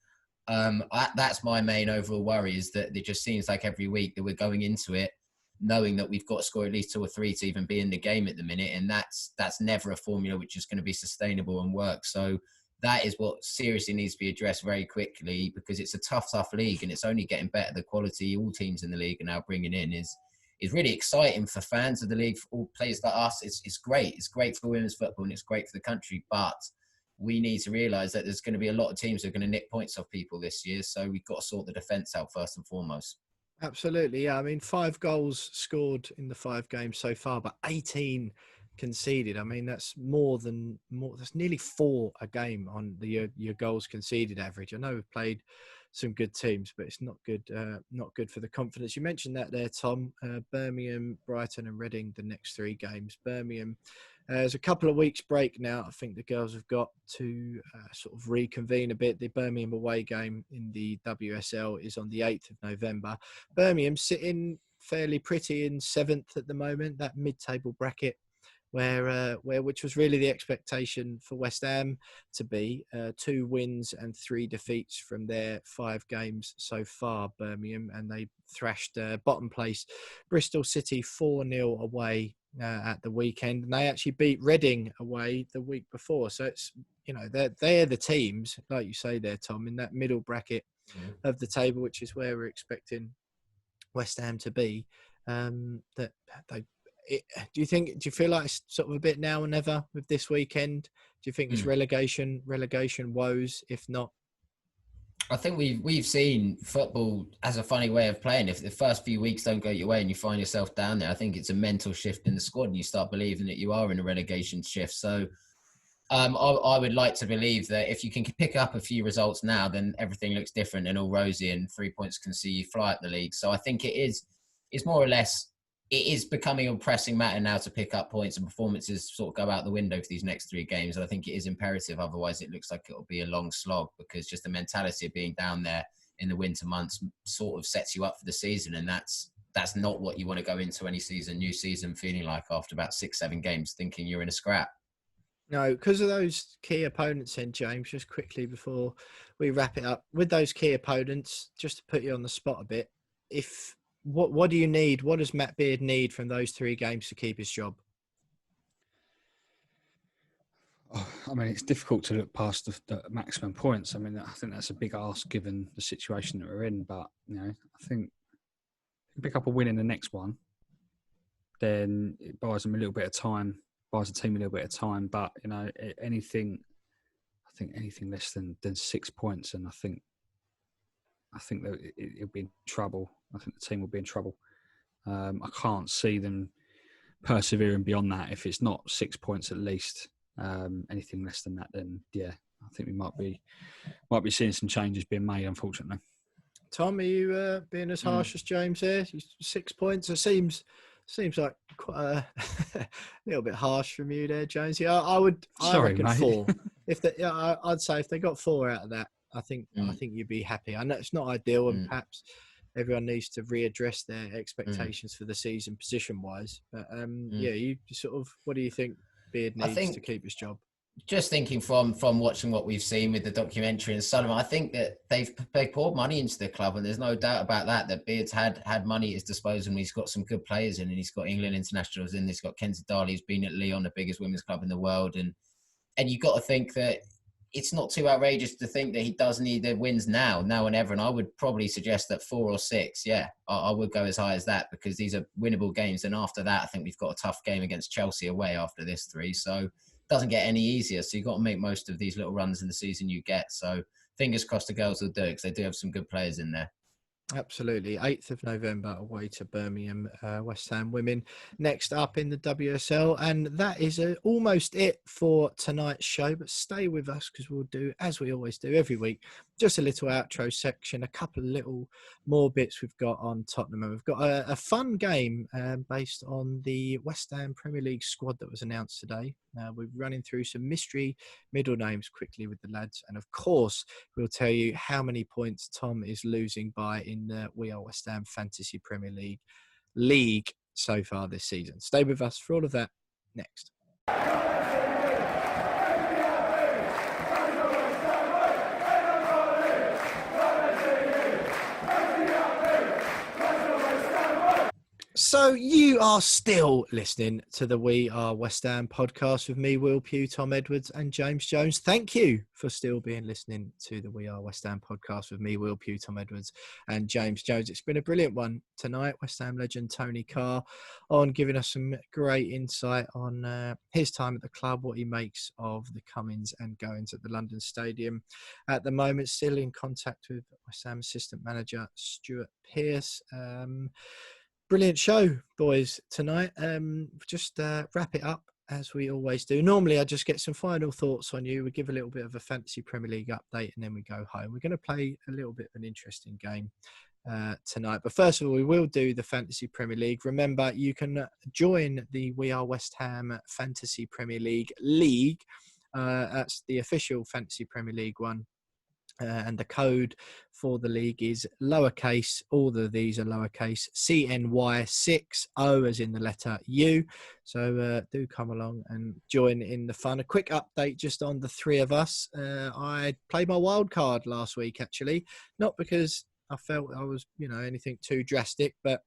that's my main overall worry, is that it just seems like every week that we're going into it knowing that we've got to score at least 2 or 3 to even be in the game at the minute, and that's never a formula which is going to be sustainable and work. So that is what seriously needs to be addressed very quickly, because it's a tough league, and it's only getting better. The quality all teams in the league are now bringing in is really exciting for fans of the league, for all players like us. It's great. It's great for women's football, and it's great for the country. But we need to realise that there's going to be a lot of teams who are going to nick points off people this year. So we've got to sort the defence out first and foremost. Absolutely, yeah. I mean, 5 goals scored in the 5 games so far, but 18 conceded. I mean, that's that's nearly 4 a game on your goals conceded average. I know we've played some good teams, but it's not good for the confidence. You mentioned that there, Tom. Birmingham, Brighton and Reading, the next 3 games. Birmingham, there's a couple of weeks break now. I think the girls have got to sort of reconvene a bit. The Birmingham away game in the WSL is on the 8th of November. Birmingham sitting fairly pretty in 7th at the moment, that mid-table bracket, where which was really the expectation for West Ham to be. 2 wins and 3 defeats from their 5 games so far, Birmingham, and they thrashed bottom place Bristol City 4-0 away at the weekend, and they actually beat Reading away the week before. So it's, they're the teams, like you say there, Tom, in that middle bracket of the table, which is where we're expecting West Ham to be. That they. Do you feel like it's sort of a bit now or never with this weekend? Do you think it's relegation woes, if not? I think we've seen football as a funny way of playing. If the first few weeks don't go your way and you find yourself down there, I think it's a mental shift in the squad, and you start believing that you are in a relegation shift. So I would like to believe that if you can pick up a few results now, then everything looks different and all rosy, and 3 points can see you fly at the league. So I think it's more or less, it is becoming a pressing matter now to pick up points, and performances sort of go out the window for these next 3 games. And I think it is imperative. Otherwise, it looks like it'll be a long slog, because just the mentality of being down there in the winter months sort of sets you up for the season. And that's not what you want to go into any new season feeling like after about 6-7 games, thinking you're in a scrap. No, because of those key opponents then, James, just quickly before we wrap it up, with those key opponents, just to put you on the spot a bit, what do you need? What does Matt Beard need from those 3 games to keep his job? I mean, it's difficult to look past the maximum points. I mean, I think that's a big ask given the situation that we're in. But, I think if you pick up a win in the next one, then it buys them a little bit of time, buys the team a little bit of time. But, anything less than 6 points, and I think that it'll be in trouble. I think the team will be in trouble. I can't see them persevering beyond that. If it's not 6 points at least, anything less than that, then I think we might be seeing some changes being made, unfortunately. Tom, are you being as harsh as James here? 6 points. It seems like quite a little bit harsh from you there, James. Yeah, I reckon mate. 4. I'd say if they got 4 out of that, I think you'd be happy. I know it's not ideal, and perhaps everyone needs to readdress their expectations for the season position-wise. But you sort of, what do you think Beard needs to keep his job? Just thinking from watching what we've seen with the documentary and Sullivan, I think that they poured money into the club, and there's no doubt about that Beard's had money at his disposal, and he's got some good players in, and he's got England internationals in. He's got Kenzie Darley, who's been at Lyon, the biggest women's club in the world, and you've got to think that it's not too outrageous to think that he does need the wins now and ever. And I would probably suggest that 4 or 6. Yeah, I would go as high as that, because these are winnable games. And after that, I think we've got a tough game against Chelsea away after this 3. So it doesn't get any easier. So you've got to make most of these little runs in the season you get. So fingers crossed the girls will do it, because they do have some good players in there. Absolutely. 8th of November away to Birmingham, West Ham women next up in the WSL. And that is almost it for tonight's show. But stay with us, because we'll do, as we always do every week, just a little outro section, a couple of little more bits we've got on Tottenham. And we've got a fun game based on the West Ham Premier League squad that was announced today. We're running through some mystery middle names quickly with the lads. And of course, we'll tell you how many points Tom is losing by in the We Are West Ham Fantasy Premier League. so far this season. Stay with us for all of that next. So you are still listening to the We Are West Ham podcast with me, Will Pugh, Tom Edwards and James Jones. Thank you for still listening to the We Are West Ham podcast with me, Will Pugh, Tom Edwards and James Jones. It's been a brilliant one tonight. West Ham legend Tony Carr on giving us some great insight on his time at the club, what he makes of the comings and goings at the London Stadium. At the moment, still in contact with West Ham assistant manager Stuart Pearce. Brilliant show, boys, tonight. Just wrap it up as we always do. Normally, I just get some final thoughts on you. We give a little bit of a Fantasy Premier League update and then we go home. We're going to play a little bit of an interesting game tonight. But first of all, we will do the Fantasy Premier League. Remember, you can join the We Are West Ham Fantasy Premier League. That's the official Fantasy Premier League one. And the code for the league is lowercase, all of these are lowercase, CNY60 as in the letter U. So do come along and join in the fun. A quick update just on the three of us. I played my wild card last week, actually, not because I felt I was, anything too drastic, but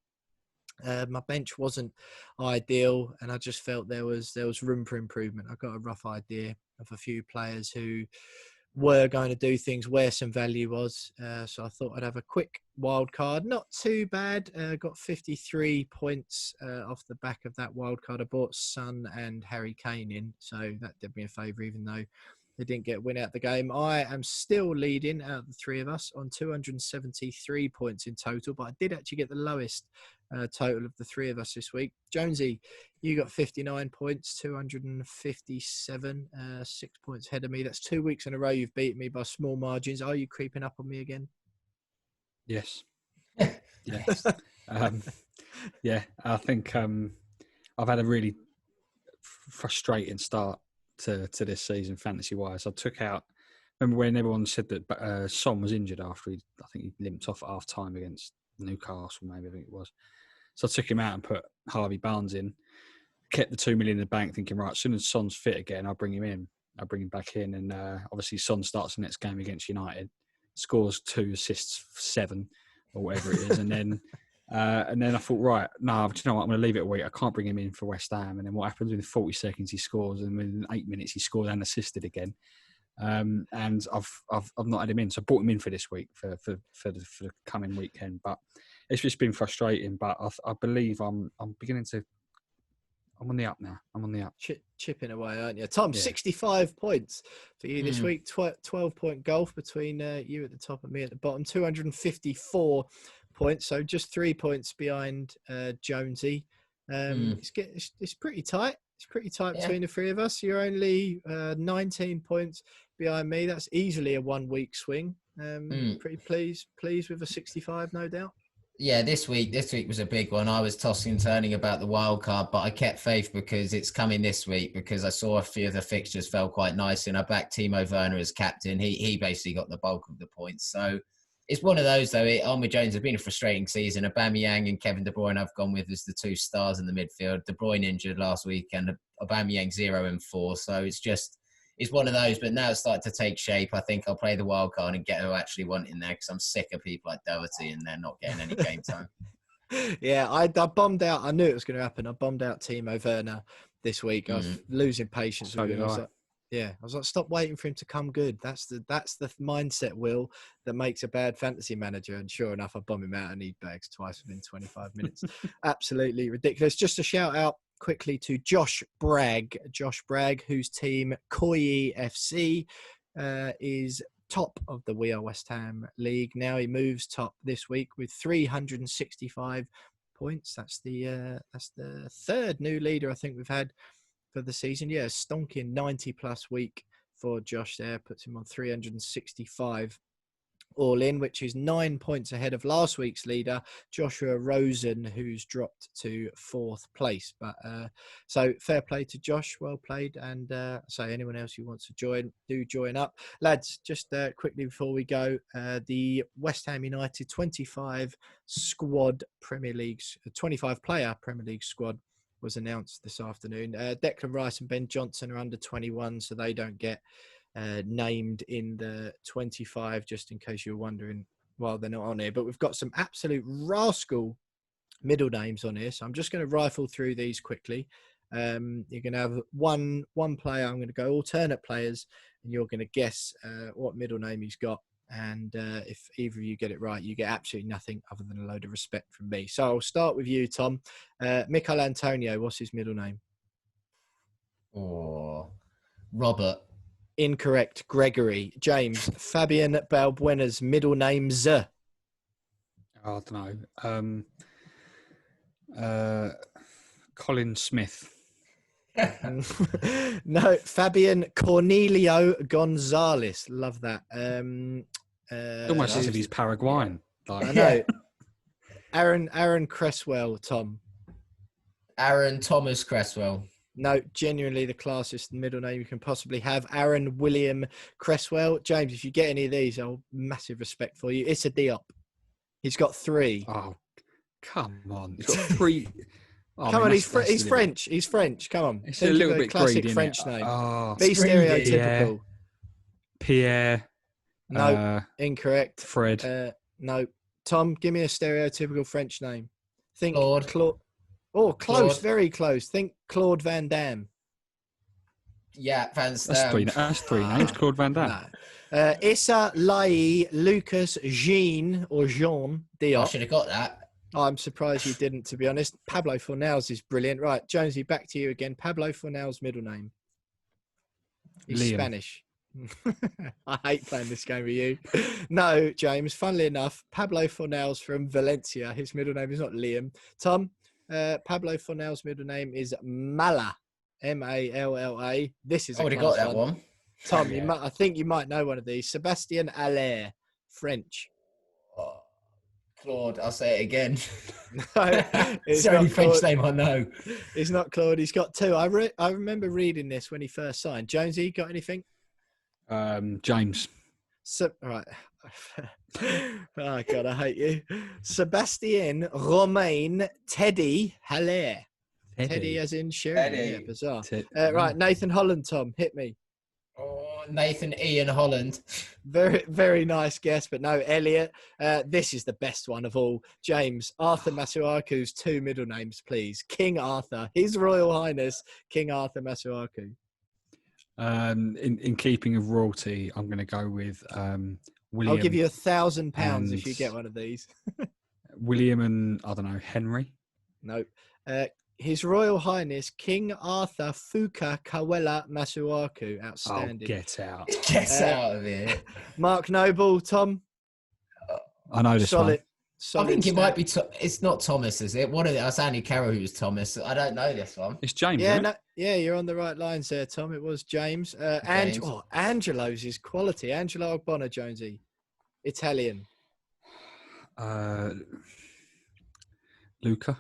my bench wasn't ideal and I just felt there was room for improvement. I got a rough idea of a few players who were going to do things where some value was. So I thought I'd have a quick wild card. Not too bad. Got 53 points off the back of that wild card. I bought Son and Harry Kane in. So that did me a favour, even though they didn't get a win out the game. I am still leading out of the three of us on 273 points in total, but I did actually get the lowest total of the three of us this week. Jonesy, you got 59 points, 257, 6 points ahead of me. That's 2 weeks in a row you've beaten me by small margins. Are you creeping up on me again? Yes. Yes. Yeah, I think I've had a really frustrating start to this season, fantasy-wise. I took out, remember when everyone said that Son was injured after I think he limped off at half-time against Newcastle, maybe I think it was. So I took him out and put Harvey Barnes in, kept the 2 million in the bank, thinking, right, as soon as Son's fit again, I'll bring him in. I'll bring him back in. And obviously Son starts the next game against United, scores 2, assists 7 or whatever it is. And then I thought, right, no, but you know what, I'm going to leave it a week. I can't bring him in for West Ham. And then what happens within 40 seconds, he scores. And within 8 minutes, he scores and assisted again. And I've not had him in. So I brought him in for this week, for the coming weekend. But it's just been frustrating. But I believe I'm beginning to... I'm on the up now. I'm on the up. Chipping away, aren't you? Tom, yeah. 65 points for you this week. 12-point gulf between you at the top and me at the bottom. 254 points. So just 3 points behind Jonesy. It's pretty tight. It's pretty tight between the three of us. You're only 19 points behind me. That's easily a 1 week swing. Pretty pleased with a 65, no doubt. Yeah, this week was a big one. I was tossing and turning about the wild card, but I kept faith because it's coming this week because I saw a few of the fixtures fell quite nice and I backed Timo Werner as captain. He basically got the bulk of the points. So it's one of those, though. Alma Jones has been a frustrating season. Aubameyang and Kevin De Bruyne I've gone with as the two stars in the midfield. De Bruyne injured last week and Aubameyang 0 and 4. So it's one of those, but now it's starting to take shape. I think I'll play the wild card and get who I actually want in there because I'm sick of people like Doherty and they're not getting any game time. Yeah, I bombed out. I knew it was going to happen. I bombed out Timo Werner this week. I was losing patience with him. I was like, stop waiting for him to come good. That's the mindset, Will, that makes a bad fantasy manager. And sure enough, I bomb him out and he bags twice within 25 minutes. Absolutely ridiculous. Just a shout out quickly to Josh Bragg, whose team Koyi FC is top of the We Are West Ham League. Now he moves top this week with 365 points. That's the third new leader I think we've had for the season. Yeah, stonking 90 plus week for Josh there, puts him on 365 all in, which is 9 points ahead of last week's leader, Joshua Rosen, who's dropped to 4th place. But so fair play to Josh, well played. And so anyone else who wants to join, do join up. Lads, just quickly before we go, the West Ham United 25 player Premier League squad was announced this afternoon. Declan Rice and Ben Johnson are under 21, so they don't get named in the 25, just in case you're wondering while they're not on here. But we've got some absolute rascal middle names on here, so I'm just going to rifle through these quickly. You're going to have one player. I'm going to go alternate players, and you're going to guess what middle name he's got. And if either of you get it right, you get absolutely nothing other than a load of respect from me. So I'll start with you, Tom. Michael Antonio, what's his middle name? Robert. Incorrect. Gregory. James. Fabian Balbuena's middle name's I don't know. Colin Smith. No, Fabian Cornelio Gonzalez. Love that. Almost as if he's Paraguayan. Like. I know. Aaron Cresswell, Tom. Aaron Thomas Cresswell. No, genuinely the classiest middle name you can possibly have. Aaron William Cresswell. James, if you get any of these, I'll massive respect for you. Issa Diop. He's got 3. Oh, come on. He's got 3. Oh, come on, he's French. He's French. Come on. It's a little bit classic greedy, French isn't it? name. Oh, Be stereotypical. Pierre. No, incorrect. Fred. No. Tom, give me a stereotypical French name. Think Claude. Oh, close, Claude. Very close. Think Claude Van Damme. Yeah, Van Damme. That's 3 names. Claude Van Damme. No. Issa, Lai, Lucas, Jean Diop. I should have got that. I'm surprised you didn't, to be honest. Pablo Fornals is brilliant. Right, Jonesy, back to you again. Pablo Fornals' middle name. He's Liam. Spanish. I hate playing this game with you. No, James, funnily enough, Pablo Fornals from Valencia. His middle name is not Liam. Tom, Pablo Fornals' middle name is Malla. Malla. This is I would have got that one. Tom, I think you might know one of these. Sebastian Allaire, French. Claude, I'll say it again. No, it's the only French name I know. It's not Claude. He's got 2. I remember reading this when he first signed. Jonesy, got anything? James. Right. Oh, God, I hate you. Sebastian Romain Teddy Haller. Teddy as in Sheridan. Yeah, bizarre. Right, Nathan Holland, Tom, hit me. Oh, Nathan Ian Holland. Very, very nice guess, but no, Elliot. This is the best one of all. James, Arthur Masuaku's 2 middle names, please. King Arthur. His Royal Highness, King Arthur Masuaku. In keeping of royalty, I'm going to go with William. I'll give you £1,000 if you get one of these. William and, I don't know, Henry? Nope. His Royal Highness, King Arthur Fuka Kawela Masuaku. Outstanding. Oh, get out. Get out of here. Mark Noble, Tom. I know this one. I think it might be. It's not Thomas, is it? One of it's Andy Carroll who's Thomas. I don't know this one. It's James. Yeah, isn't no, it? yeah, you're on the right lines there, Tom. It was James. Angelo's is quality. Angelo Ogbonna, Jonesy, Italian. Luca.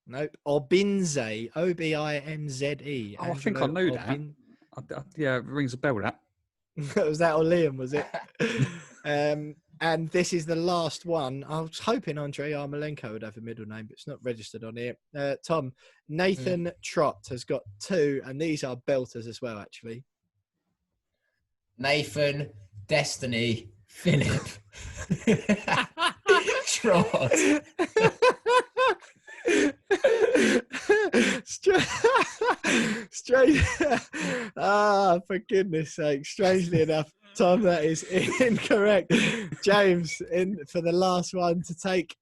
Nope. Obinze, Obinze. Oh, I think I knew that. Yeah, it rings a bell. That was that or Liam? Was it? And this is the last one. I was hoping Andrei Armolenko would have a middle name, but it's not registered on here. Tom, Nathan Trott has got 2, and these are belters as well, actually. Nathan, Destiny, Philip, Trott. Strange. For goodness sake. Strangely enough, Tom, that is incorrect. James, for the last one to take,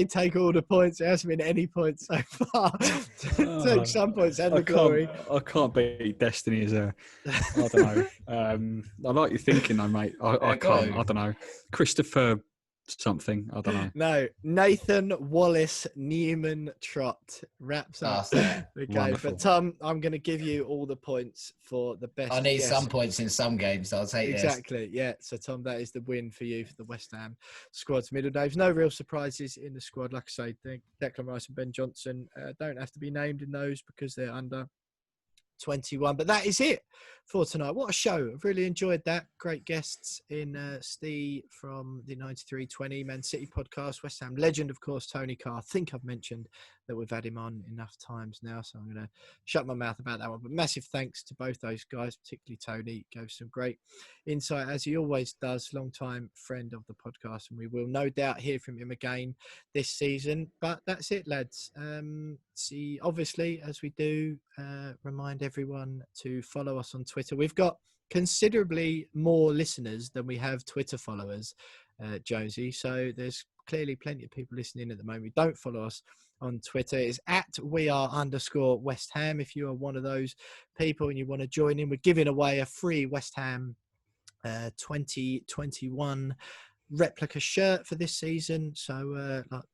take all the points. There hasn't been any points so far. Take some points and the glory. I can't beat Destiny as a, I don't know. I like your thinking though, mate. I can't, I don't know. Christopher something. I don't know. No, Nathan Wallace Newman Trott wraps up the game. Wonderful. But Tom, I'm going to give you all the points for the best. I need guess. some points in some games. I'll take this. Exactly, yeah. So Tom, that is the win for you for the West Ham squad's middle names. No real surprises in the squad. Like I say, Declan Rice and Ben Johnson don't have to be named in those because they're under 21. But that is it for tonight. What a show. I've really enjoyed that. Great guests in Steve from the 9320 Man City podcast, West Ham legend, of course, Tony Carr. I think I've mentioned that we've had him on enough times now, so I'm going to shut my mouth about that one. But massive thanks to both those guys, particularly Tony. Gave some great insight, as he always does. Long-time friend of the podcast, and we will no doubt hear from him again this season. But that's it, lads. Obviously, as we do, remind everyone to follow us on Twitter. We've got considerably more listeners than we have Twitter followers, Josie. So there's clearly plenty of people listening at the moment. Don't follow us on Twitter. It's at @WeAre_West Ham. If you are one of those people and you want to join in, we're giving away a free West Ham 2021 replica shirt for this season. So like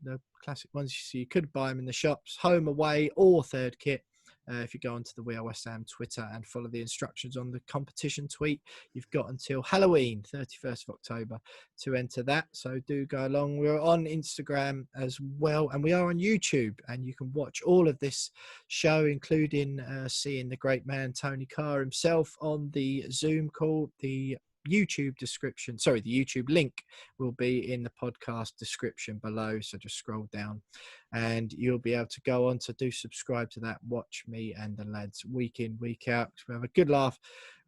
the classic ones, so you could buy them in the shops, home, away, or third kit. If you go onto the We Are West Ham Twitter and follow the instructions on the competition tweet, you've got until Halloween, 31st of October, to enter that. So do go along. We're on Instagram as well, and we are on YouTube, and you can watch all of this show, including seeing the great man Tony Carr himself on the Zoom call. The YouTube link will be in the podcast description below, so just scroll down and you'll be able to go on to subscribe to that. Watch me and the lads week in, week out. We have a good laugh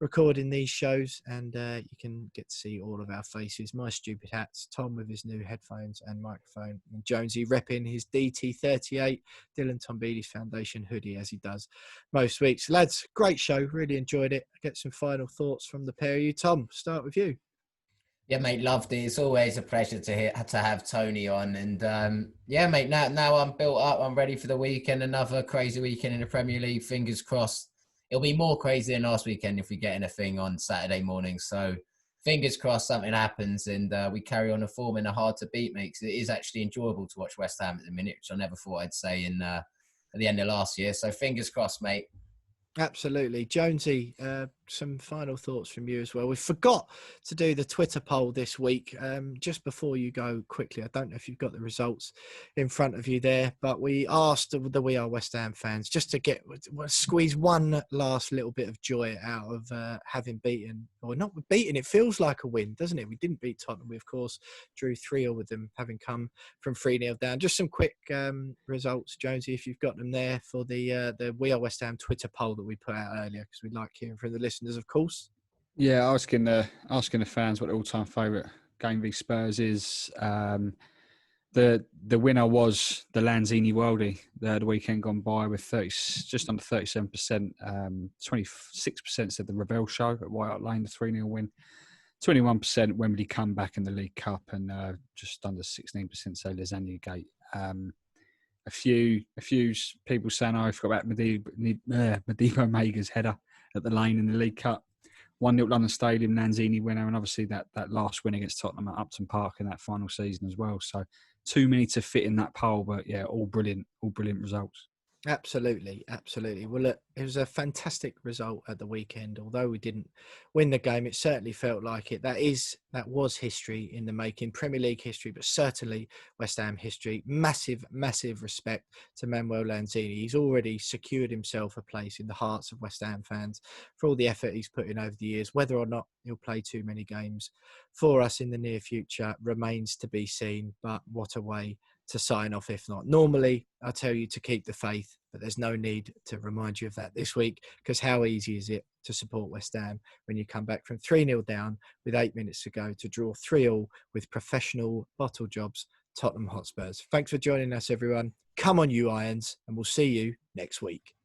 recording these shows, and you can get to see all of our faces, my stupid hats, Tom with his new headphones and microphone, and Jonesy repping his DT38 Dylan Tombides Foundation hoodie, as he does most weeks. Lads, great show, really enjoyed it. Get some final thoughts from the pair of you. Tom, start with you. Yeah, mate, loved it. It's always a pleasure to have Tony on. And yeah, mate, now I'm built up. I'm ready for the weekend. Another crazy weekend in the Premier League. Fingers crossed. It'll be more crazy than last weekend if we get anything on Saturday morning. So fingers crossed something happens and we carry on a form in a hard to beat, mate. 'Cause it is actually enjoyable to watch West Ham at the minute, which I never thought I'd say at the end of last year. So fingers crossed, mate. Absolutely. Jonesy, some final thoughts from you as well. We forgot to do the Twitter poll this week. Just before you go quickly, I don't know if you've got the results in front of you there, but we asked the We Are West Ham fans just to squeeze one last little bit of joy out of having beaten, or not beaten, it feels like a win, doesn't it? We didn't beat Tottenham. We, of course, drew 3-0 with them, having come from 3-0 down. Just some quick results, Jonesy, if you've got them there, for the We Are West Ham Twitter poll that we put out earlier, because we like hearing from the listeners, of course. Yeah, asking the fans what their all-time favourite game v Spurs is. The winner was the Lanzini Worldie the weekend gone by with just under 37%. 26% said the Ravel Show at White Hart Lane, the 3-0 win. 21% Wembley comeback in the League Cup, and just under 16% say Lasagna Gate. A few people saying, I forgot about Madiba Mega's header at the Lane in the League Cup. 1-0 London Stadium, Lanzini winner, and obviously that last win against Tottenham at Upton Park in that final season as well. So too many to fit in that poll, but yeah, all brilliant results. Absolutely. Well, look, it was a fantastic result at the weekend. Although we didn't win the game, it certainly felt like it. That was history in the making, Premier League history, but certainly West Ham history. Massive respect to Manuel Lanzini. He's already secured himself a place in the hearts of West Ham fans for all the effort he's put in over the years. Whether or not he'll play too many games for us in the near future remains to be seen, but what a way to sign off if not. Normally, I tell you to keep the faith, but there's no need to remind you of that this week, because how easy is it to support West Ham when you come back from 3-0 down with 8 minutes to go to draw 3-3 with professional bottle jobs Tottenham Hotspurs. Thanks for joining us, everyone. Come on, you Irons, and we'll see you next week.